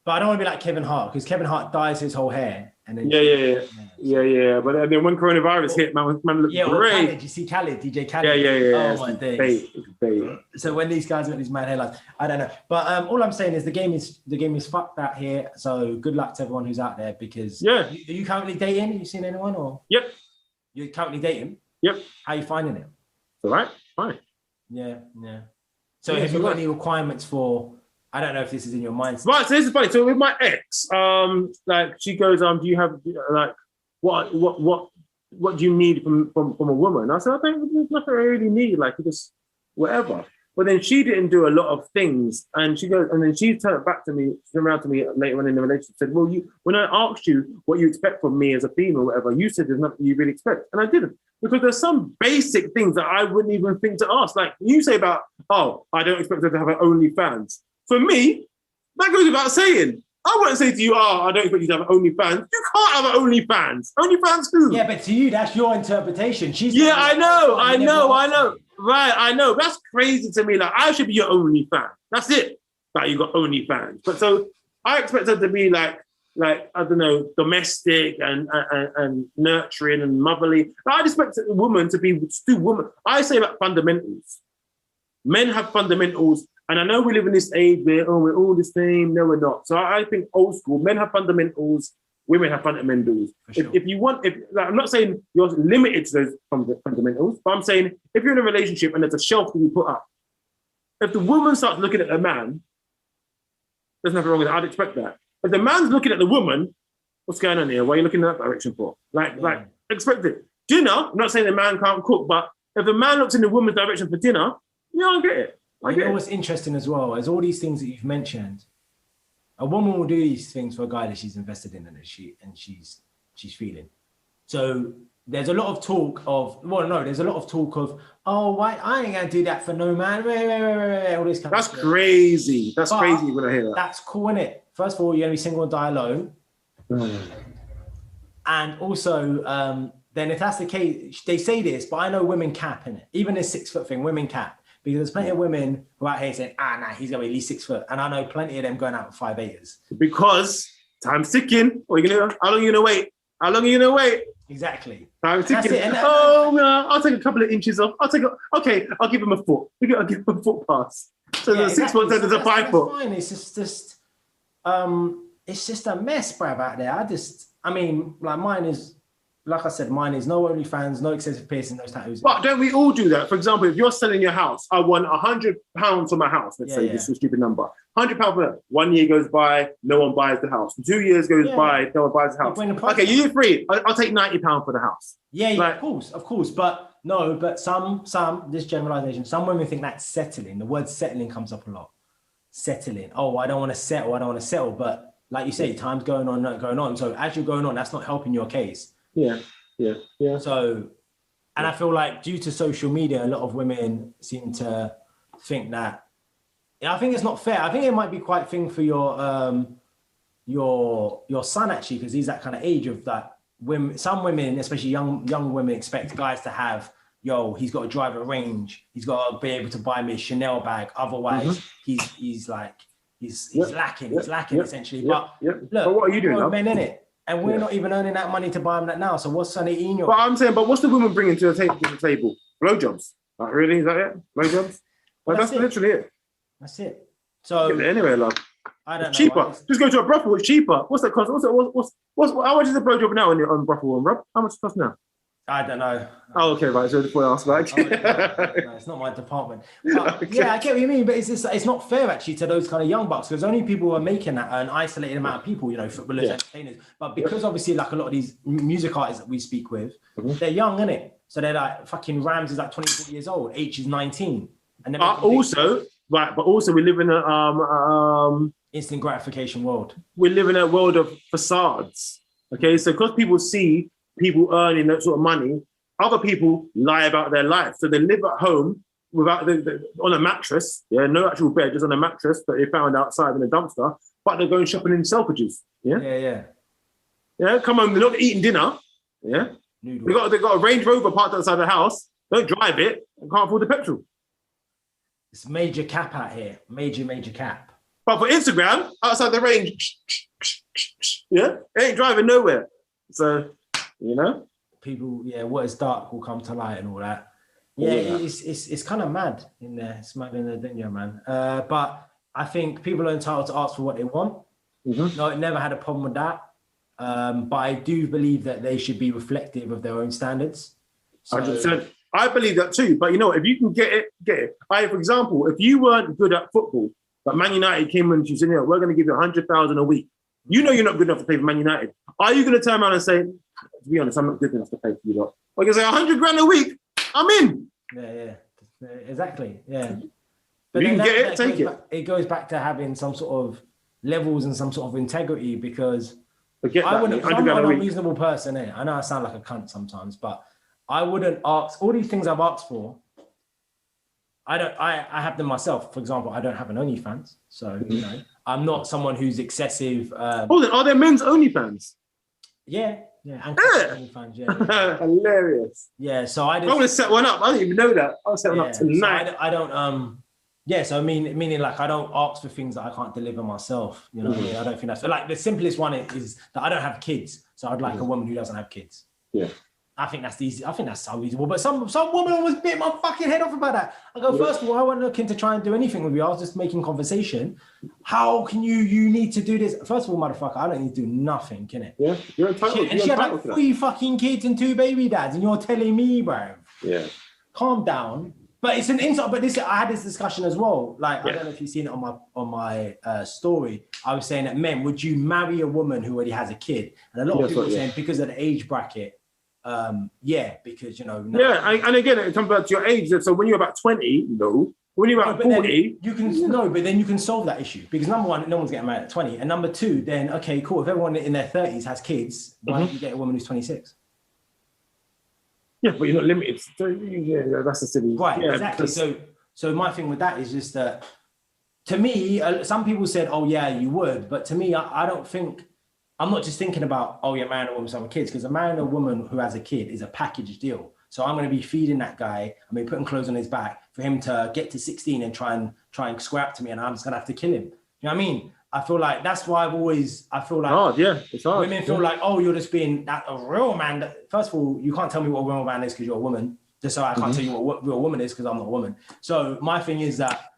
I don't want to be like Kevin Hart, because Kevin Hart dyes his whole hair. And then yeah. But then when coronavirus hit, man looked great. Khaled, you see Khaled, DJ Khaled? Yeah. Oh my days. So when these guys got these mad hairlines, I don't know. But all I'm saying is the game is fucked out here. So good luck to everyone who's out there, because are you currently dating? Have you seen anyone or? Yep. You're currently dating? Yep. How are you finding it? All right, fine. Yeah. So have you got any requirements for? I don't know if this is in your mind. Right, so this is funny. So with my ex, she goes, do you have what do you need from a woman? I said, I think there's nothing I really need, just whatever. But then she didn't do a lot of things, and she goes, and then she turned around to me later on in the relationship, said, well, when I asked you what you expect from me as a female, or whatever, you said there's nothing you really expect, and I didn't. Because there's some basic things that I wouldn't even think to ask. Like you say about, I don't expect her to have her OnlyFans. For me, that goes without saying. I wouldn't say to you, I don't expect you to have OnlyFans. You can't have an OnlyFans. OnlyFans who? Yeah, but to you, that's your interpretation. I know. Right, I know. That's crazy to me. Like, I should be your only fan. That's it. Like, you got only fans. But so I expect her to be like I don't know, domestic and nurturing and motherly. I expect a woman to be still woman. I say about fundamentals. Men have fundamentals, and I know we live in this age where we're all the same. No, we're not. So I think old school men have fundamentals. Women have fundamentals. Sure. If you want, I'm not saying you're limited to those fundamentals, but I'm saying if you're in a relationship and there's a shelf to be put up, if the woman starts looking at the man, there's nothing wrong with it. I'd expect that. If the man's looking at the woman, what's going on here? Why are you looking in that direction for? Like, expect it. Dinner, I'm not saying the man can't cook, but if the man looks in the woman's direction for dinner, yeah, I get it. I get it. What's interesting as well is all these things that you've mentioned. A woman will do these things for a guy that she's invested in and she's feeling. So there's a lot of talk of, oh, why I ain't gonna do that for no man. All this kind That's of stuff. Crazy. That's crazy when I hear that. That's cool, innit? First of all, you're gonna be single and die alone. And also, then if that's the case, they say this, but I know women cap in it. Even this 6 foot thing, women cap. Because there's plenty of women who are out here saying, he's going to be at least 6 foot. And I know plenty of them going out with 5'8"ers. Because time's ticking. How long are you going to wait? How long are you going to wait? Exactly. Time's ticking. I'll take a couple of inches off. I'll give him a foot. I'll give him a foot pass. So there's a 6 foot, so there's a 5 foot. Fine. It's just a mess, bruv, out there. Mine is, like I said, mine is no OnlyFans, no excessive piercing, no tattoos. But don't we all do that? For example, if you're selling your house, I want £100 for my house. Let's say this is a stupid number. £100 for that. 1 year goes by, no one buys the house. 2 years goes by, no one buys the house. Okay, year 3, I'll take £90 for the house. Of course. But this generalization, some women think that's settling. The word settling comes up a lot. Settling. Oh, I don't want to settle. But like you say, time's going on. So as you're going on, that's not helping your case. Yeah. So, and I feel like due to social media, a lot of women seem to think that. I think it's not fair. I think it might be quite a thing for your son actually, because he's that kind of age of that. Some women, especially young women, expect guys to have. He's got to drive a range. He's got to be able to buy me a Chanel bag. Otherwise, he's lacking. He's lacking essentially. But look, but what are you doing? Men in it. And we're not even earning that money to buy them that now. So what's an 18-year-old? But I'm saying, what's the woman bringing to the table? Blowjobs. Like, really? Is that it? Blowjobs? That's literally it. That's it. So anyway, love. I don't know. Cheaper. Just go to a brothel. It's cheaper. What's that cost? How much is a blowjob now on brothel, Rob? How much does it cost now? I don't know. Oh, okay, right. So before I ask that, no, it's not my department. But, okay. Yeah, I get what you mean, but it's not fair actually to those kind of young bucks because only people who are making that an isolated amount of people, footballers, entertainers. But because obviously, like a lot of these music artists that we speak with, they're young, innit? So they're like fucking Rams is like 24 years old, H is 19, and then but also we live in a instant gratification world. We live in a world of facades. Okay, so because people see people earning that sort of money, other people lie about their life. So they live at home without on a mattress, no actual bed, just on a mattress that they found outside in a dumpster, but they're going shopping in Selfridges. Yeah, come home, they're not eating dinner. Yeah. They got a Range Rover parked outside the house, don't drive it, and can't afford the petrol. It's major cap out here. Major cap. But for Instagram, outside the range, it ain't driving nowhere. So people, what is dark will come to light and all that. It's kind of mad in there. It's mad in the dunya, man. But I think people are entitled to ask for what they want. No, it never had a problem with that. But I do believe that they should be reflective of their own standards. 100%. I believe that too. But if you can get it. For example, if you weren't good at football, but Man United came and you said, we're going to give you 100,000 a week. You're not good enough to play for Man United. Are you going to turn around and say, to be honest, I'm not good enough to pay for you lot? Or you can say 100 grand a week, I'm in. Yeah, exactly. Yeah. But you can get it, take it. It goes back to having some sort of levels and some sort of integrity because I'm an unreasonable person. I know I sound like a cunt sometimes, but I wouldn't ask all these things I've asked for. I have them myself. For example, I don't have an OnlyFans, so I'm not someone who's excessive. Hold on, are there men's OnlyFans? Yeah, Yeah, and fans, yeah. Hilarious. Yeah, so I I want to set one up. I didn't even know that. I'll set one up tonight. So I don't yeah, so meaning like I don't ask for things that I can't deliver myself. You know what I mean? I don't think that's like the simplest one is that I don't have kids. So I'd like a woman who doesn't have kids. Yeah. I think that's easy. I think that's so reasonable. But some woman almost bit my fucking head off about that. I go, first of all, I wasn't looking to try and do anything with you. I was just making conversation. How can you need to do this? First of all, motherfucker, I don't need to do nothing, can it? Yeah, you're entitled. And she had like 3 fucking kids and 2 baby dads, and you're telling me, bro. Yeah. Calm down. But it's an insult. But I had this discussion as well. Like, I don't know if you've seen it on my story. I was saying that men, would you marry a woman who already has a kid? And a lot of people are saying because of the age bracket, because, you know. And again, it comes back to your age. So when you're about 20, no. When you're about 40, you can but then you can solve that issue because number one, no one's getting married at 20, and number two, then okay, cool. If everyone in their 30s has kids, why don't you get a woman who's 26? Yeah, but you're not limited. So, yeah, that's a silly. Right, yeah, exactly. So my thing with that is just that, to me, some people said, oh yeah, you would, but to me, I don't think. I'm not just thinking about, oh yeah, marrying a woman with some kids, because a man and a woman who has a kid is a package deal. So I'm going to be feeding that guy. I mean, putting clothes on his back for him to get to 16 and try and square up to me, and I'm just going to have to kill him. You know what I mean? I feel like that's why I feel like hard, it's hard. Women feel like, oh, you're just being a real man. First of all, you can't tell me what a real man is because you're a woman. Just so I can't tell you what real woman is because I'm not a woman. So my thing is that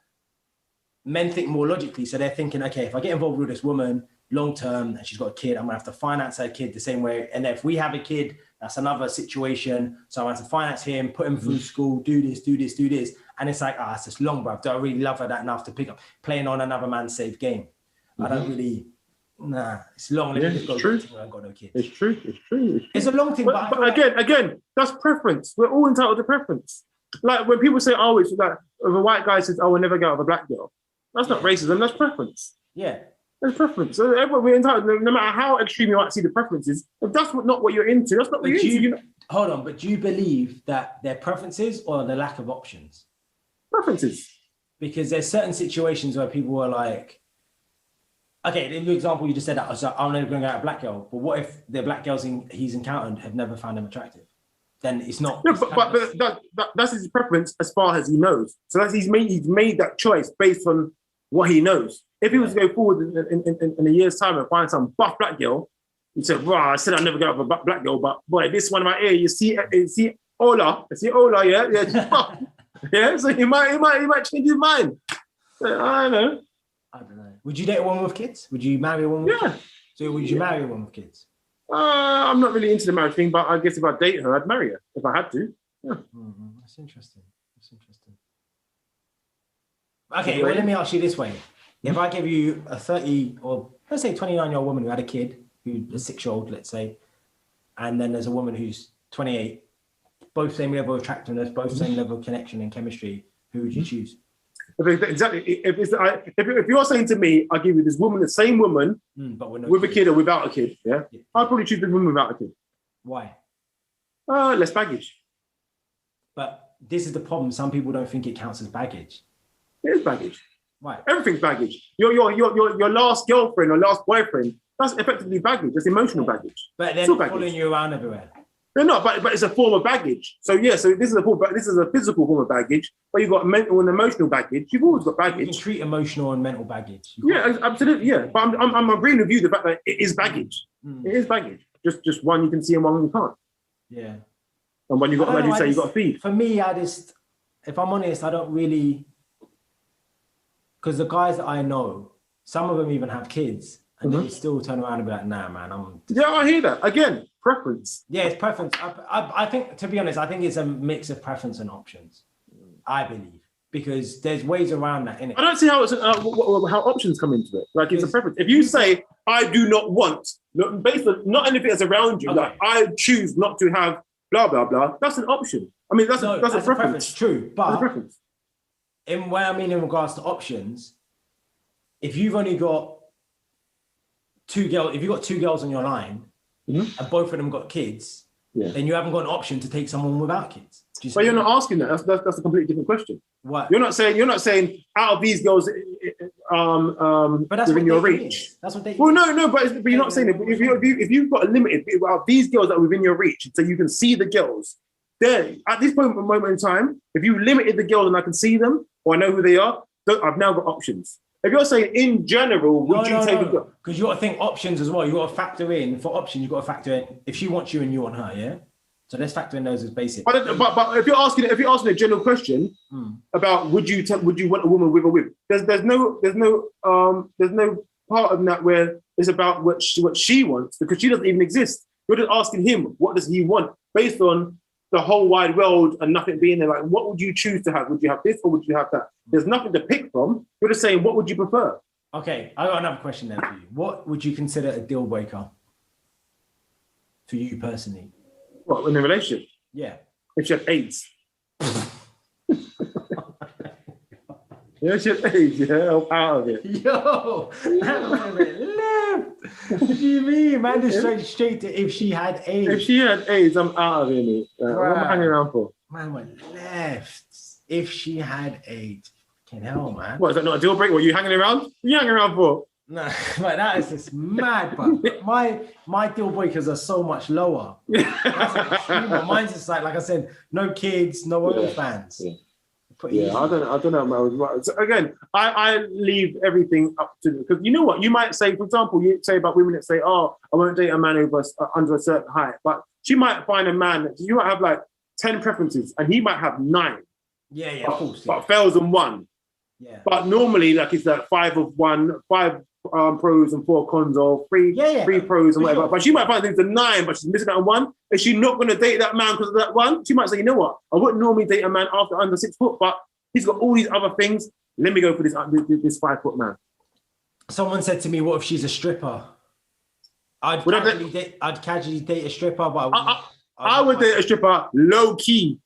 men think more logically. So they're thinking, okay, if I get involved with this woman long term and she's got a kid, I'm gonna have to finance her kid the same way. And if we have a kid, that's another situation. So I have to finance him, put him through school, do this. And it's like, it's just long, bro. Do I really love her that enough to pick up playing on another man's safe game? I don't really, it's long. It's true. I've got no kids. It's true. It's a long thing. But again, that's preference. We're all entitled to preference. Like when people say, oh, it's like, if a white guy says, oh, we'll never go out with a black girl. That's not racism, that's preference. Yeah. That's preference. So everyone, we're entitled, no matter how extreme you might see the preferences, if that's not what you're into, that's not what you're into. Hold on, but do you believe that they're preferences or the lack of options? Preferences. Because there's certain situations where people are like, okay, in your example, you just said that, so I'm never going to go out with a black girl, but what if the black girls he's encountered have never found him attractive? Then it's not. Yeah, but that's his preference as far as he knows. So that's he's made that choice based on what he knows. If he was to go forward in a year's time and find some buff black girl, he said, "Well, I said I'll never go out with a black girl, but boy, this one in my ear, you see Ola, yeah, buff. Yeah." So he might change his mind. I don't know. Would you date a woman with kids? Would you marry a woman? With kids? So would you marry a woman with kids? I'm not really into the marriage thing, but I guess if I date her, I'd marry her if I had to. Yeah. That's interesting. Okay, well, let me ask you this way. If I give you a 30 or let's say 29-year-old woman who had a kid, who's a 6-year-old, let's say, and then there's a woman who's 28, both same level of attractiveness, both same level of connection and chemistry, who would you choose? Exactly. If you're saying to me, I'll give you this woman, the same woman, but with a kid or without a kid, I'd probably choose the woman without a kid. Why? Less baggage. But this is the problem. Some people don't think it counts as baggage. It is baggage. Right. Everything's baggage. Your last girlfriend or last boyfriend, that's effectively baggage. That's emotional baggage. But they're not following you around everywhere. They're not, but it's a form of baggage. So this is a physical form of baggage, but you've got mental and emotional baggage. You've always got baggage. You can treat emotional and mental baggage. Yeah, absolutely. Yeah, but I'm agreeing with you the fact that it is baggage. It is baggage. Just one you can see and one you can't. Yeah. And when you've got, like you say, you've got to feed. For me, if I'm honest, I don't really, because the guys that I know, some of them even have kids. And they still turn around and be like, nah, man, Yeah, I hear that. Again, preference. Yeah, it's preference. I think, to be honest, I think it's a mix of preference and options. I believe. Because there's ways around that, innit? I don't see how how options come into it. Like, it's a preference. If you say, I do not want, based on not anything that's around you, like, I choose not to have blah, blah, blah, that's an option. I mean, that's a preference. True, but in regards to options, if you've only got two girls on your line, and both of them got kids, then you haven't got an option to take someone without kids. But you're not asking that. That's a completely different question. What? You're not saying out of these girls, but that's within your reach. Is. That's what they. Well, no, but you're not saying it. If you've got a limited, these girls that are within your reach, so you can see the girls. There, at this moment in time, if you limited the girls and I can see them or I know who they are, I've now got options. If you're saying in general, would you take a girl? Because you got to think options as well. You got to factor in for options. You got to factor in if she wants you and you want her. Yeah. So let's factor in those as basic. But if you're asking a general question about would you want a woman with or with? There's no part of that where it's about what she wants, because she doesn't even exist. You're just asking him what does he want based on the whole wide world and nothing being there. Like, what would you choose to have? Would you have this or would you have that? There's nothing to pick from. You're just saying what would you prefer? Okay, I got another question there for you. What would you consider a deal breaker for you personally? What, in a relationship? Yeah. If she had AIDS. Yeah, she had AIDS, yeah, I'm out of it. Yo, that went a bit left. What do you mean, man? Just straight to if she had AIDS. If she had AIDS, I'm out of it. What am I hanging around for? Man went left. If she had AIDS. Fucking hell, man. What, is that not a deal breaker? What, are you hanging around? What are you hanging around for? No, but that is just mad, but my deal breakers are so much lower. That's extreme. Mine's just like I said, no kids, no OnlyFans. Yeah, I don't know, man. So again, I leave everything up to, because you know what, you might say, for example, you say about women that say, oh, I won't date a man over under a certain height, but she might find a man that you might have like 10 preferences, and he might have 9. Yeah, of course. But fails on 1. Yeah. But normally, like it's like 5 of 1, 5 pros and 4 cons, or 3 pros and whatever. Sure. But she might find things to 9, but she's missing out on 1. Is she not going to date that man because of that 1? She might say, you know what? I wouldn't normally date a man after under 6 foot, but he's got all these other things. Let me go for this 5 foot man. Someone said to me, "What if she's a stripper?" I'd casually date a stripper, but I would date a stripper low key.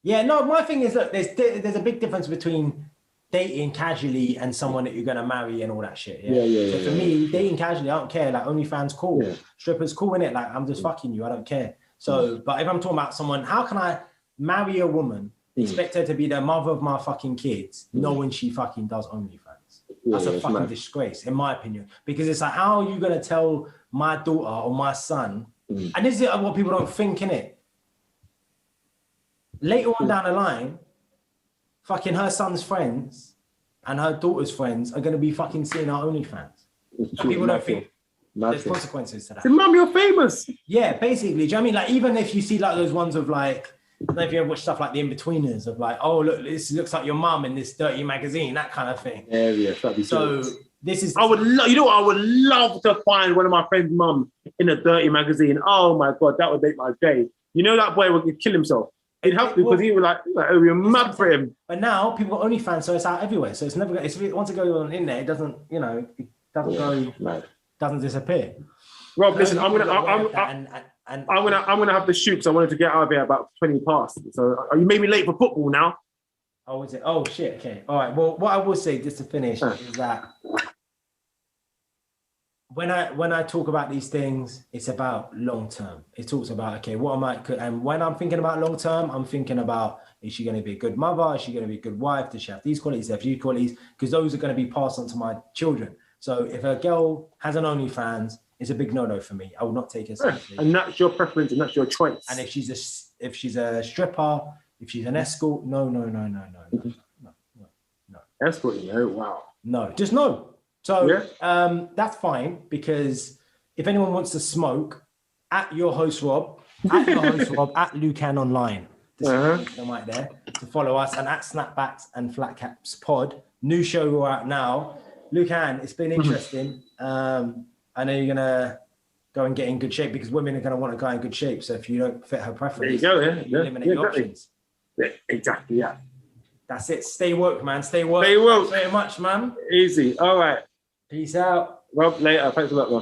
Yeah, no. My thing is that there's a big difference between dating casually and someone that you're gonna marry and all that shit. So for me, dating casually, I don't care. Like OnlyFans, cool. Yeah. Strippers, cool, innit? Like I'm just fucking you. I don't care. So, but if I'm talking about someone, how can I marry a woman, expect her to be the mother of my fucking kids, knowing she fucking does OnlyFans? That's a fucking disgrace, in my opinion. Because it's like, how are you gonna tell my daughter or my son? And this is what people don't think, innit? Later on down the line, fucking her son's friends and her daughter's friends are going to be fucking seeing our OnlyFans. And people don't think there's consequences to that. Mum, you're famous. Yeah, basically. Do you know what I mean? Like, even if you see like those ones of like, I don't know if you ever watch stuff like The In-Betweeners of like, oh, look, this looks like your mum in this dirty magazine, that kind of thing. Yeah, that'd be so. This is. I would love. You know what? I would love to find one of my friends' mum in a dirty magazine. Oh my god, that would make my day. You know that boy would kill himself. He'd have to, because he was like oh, you're mad for him. But now people got OnlyFans, so it's out everywhere. So it's never. Once it goes on in there, it doesn't. You know, it doesn't go. Doesn't disappear. Rob, listen, I'm gonna have to shoot because I wanted to get out of here about 20 past. So you made me late for football now. Oh, is it? Oh shit. Okay. All right. Well, what I will say just to finish is that when I talk about these things, it's about long term. It talks about, okay, what am I? And when I'm thinking about long term, I'm thinking about, is she going to be a good mother? Is she going to be a good wife? Does she have these qualities? Have these qualities? Because those are going to be passed on to my children. So if a girl has an OnlyFans, it's a big no-no for me. I will not take her seriously. And that's your preference, and that's your choice. And if she's a stripper, if she's an escort, no. Escort, no, wow. No, just no. So that's fine, because if anyone wants to smoke, at YourHostRob, at Lukan Online, right there to follow us, and at Snapbacks and Flatcaps Pod. New show out now. Lukan, it's been interesting. I know you're gonna go and get in good shape, because women are gonna want to go in good shape. So if you don't fit her preference, there you go. You eliminate your options. Yeah, exactly. Yeah. That's it. Stay woke, man. Stay woke. Stay woke. Thanks very much, man. Easy. All right. Peace out. Rob, later. Thanks a lot, man.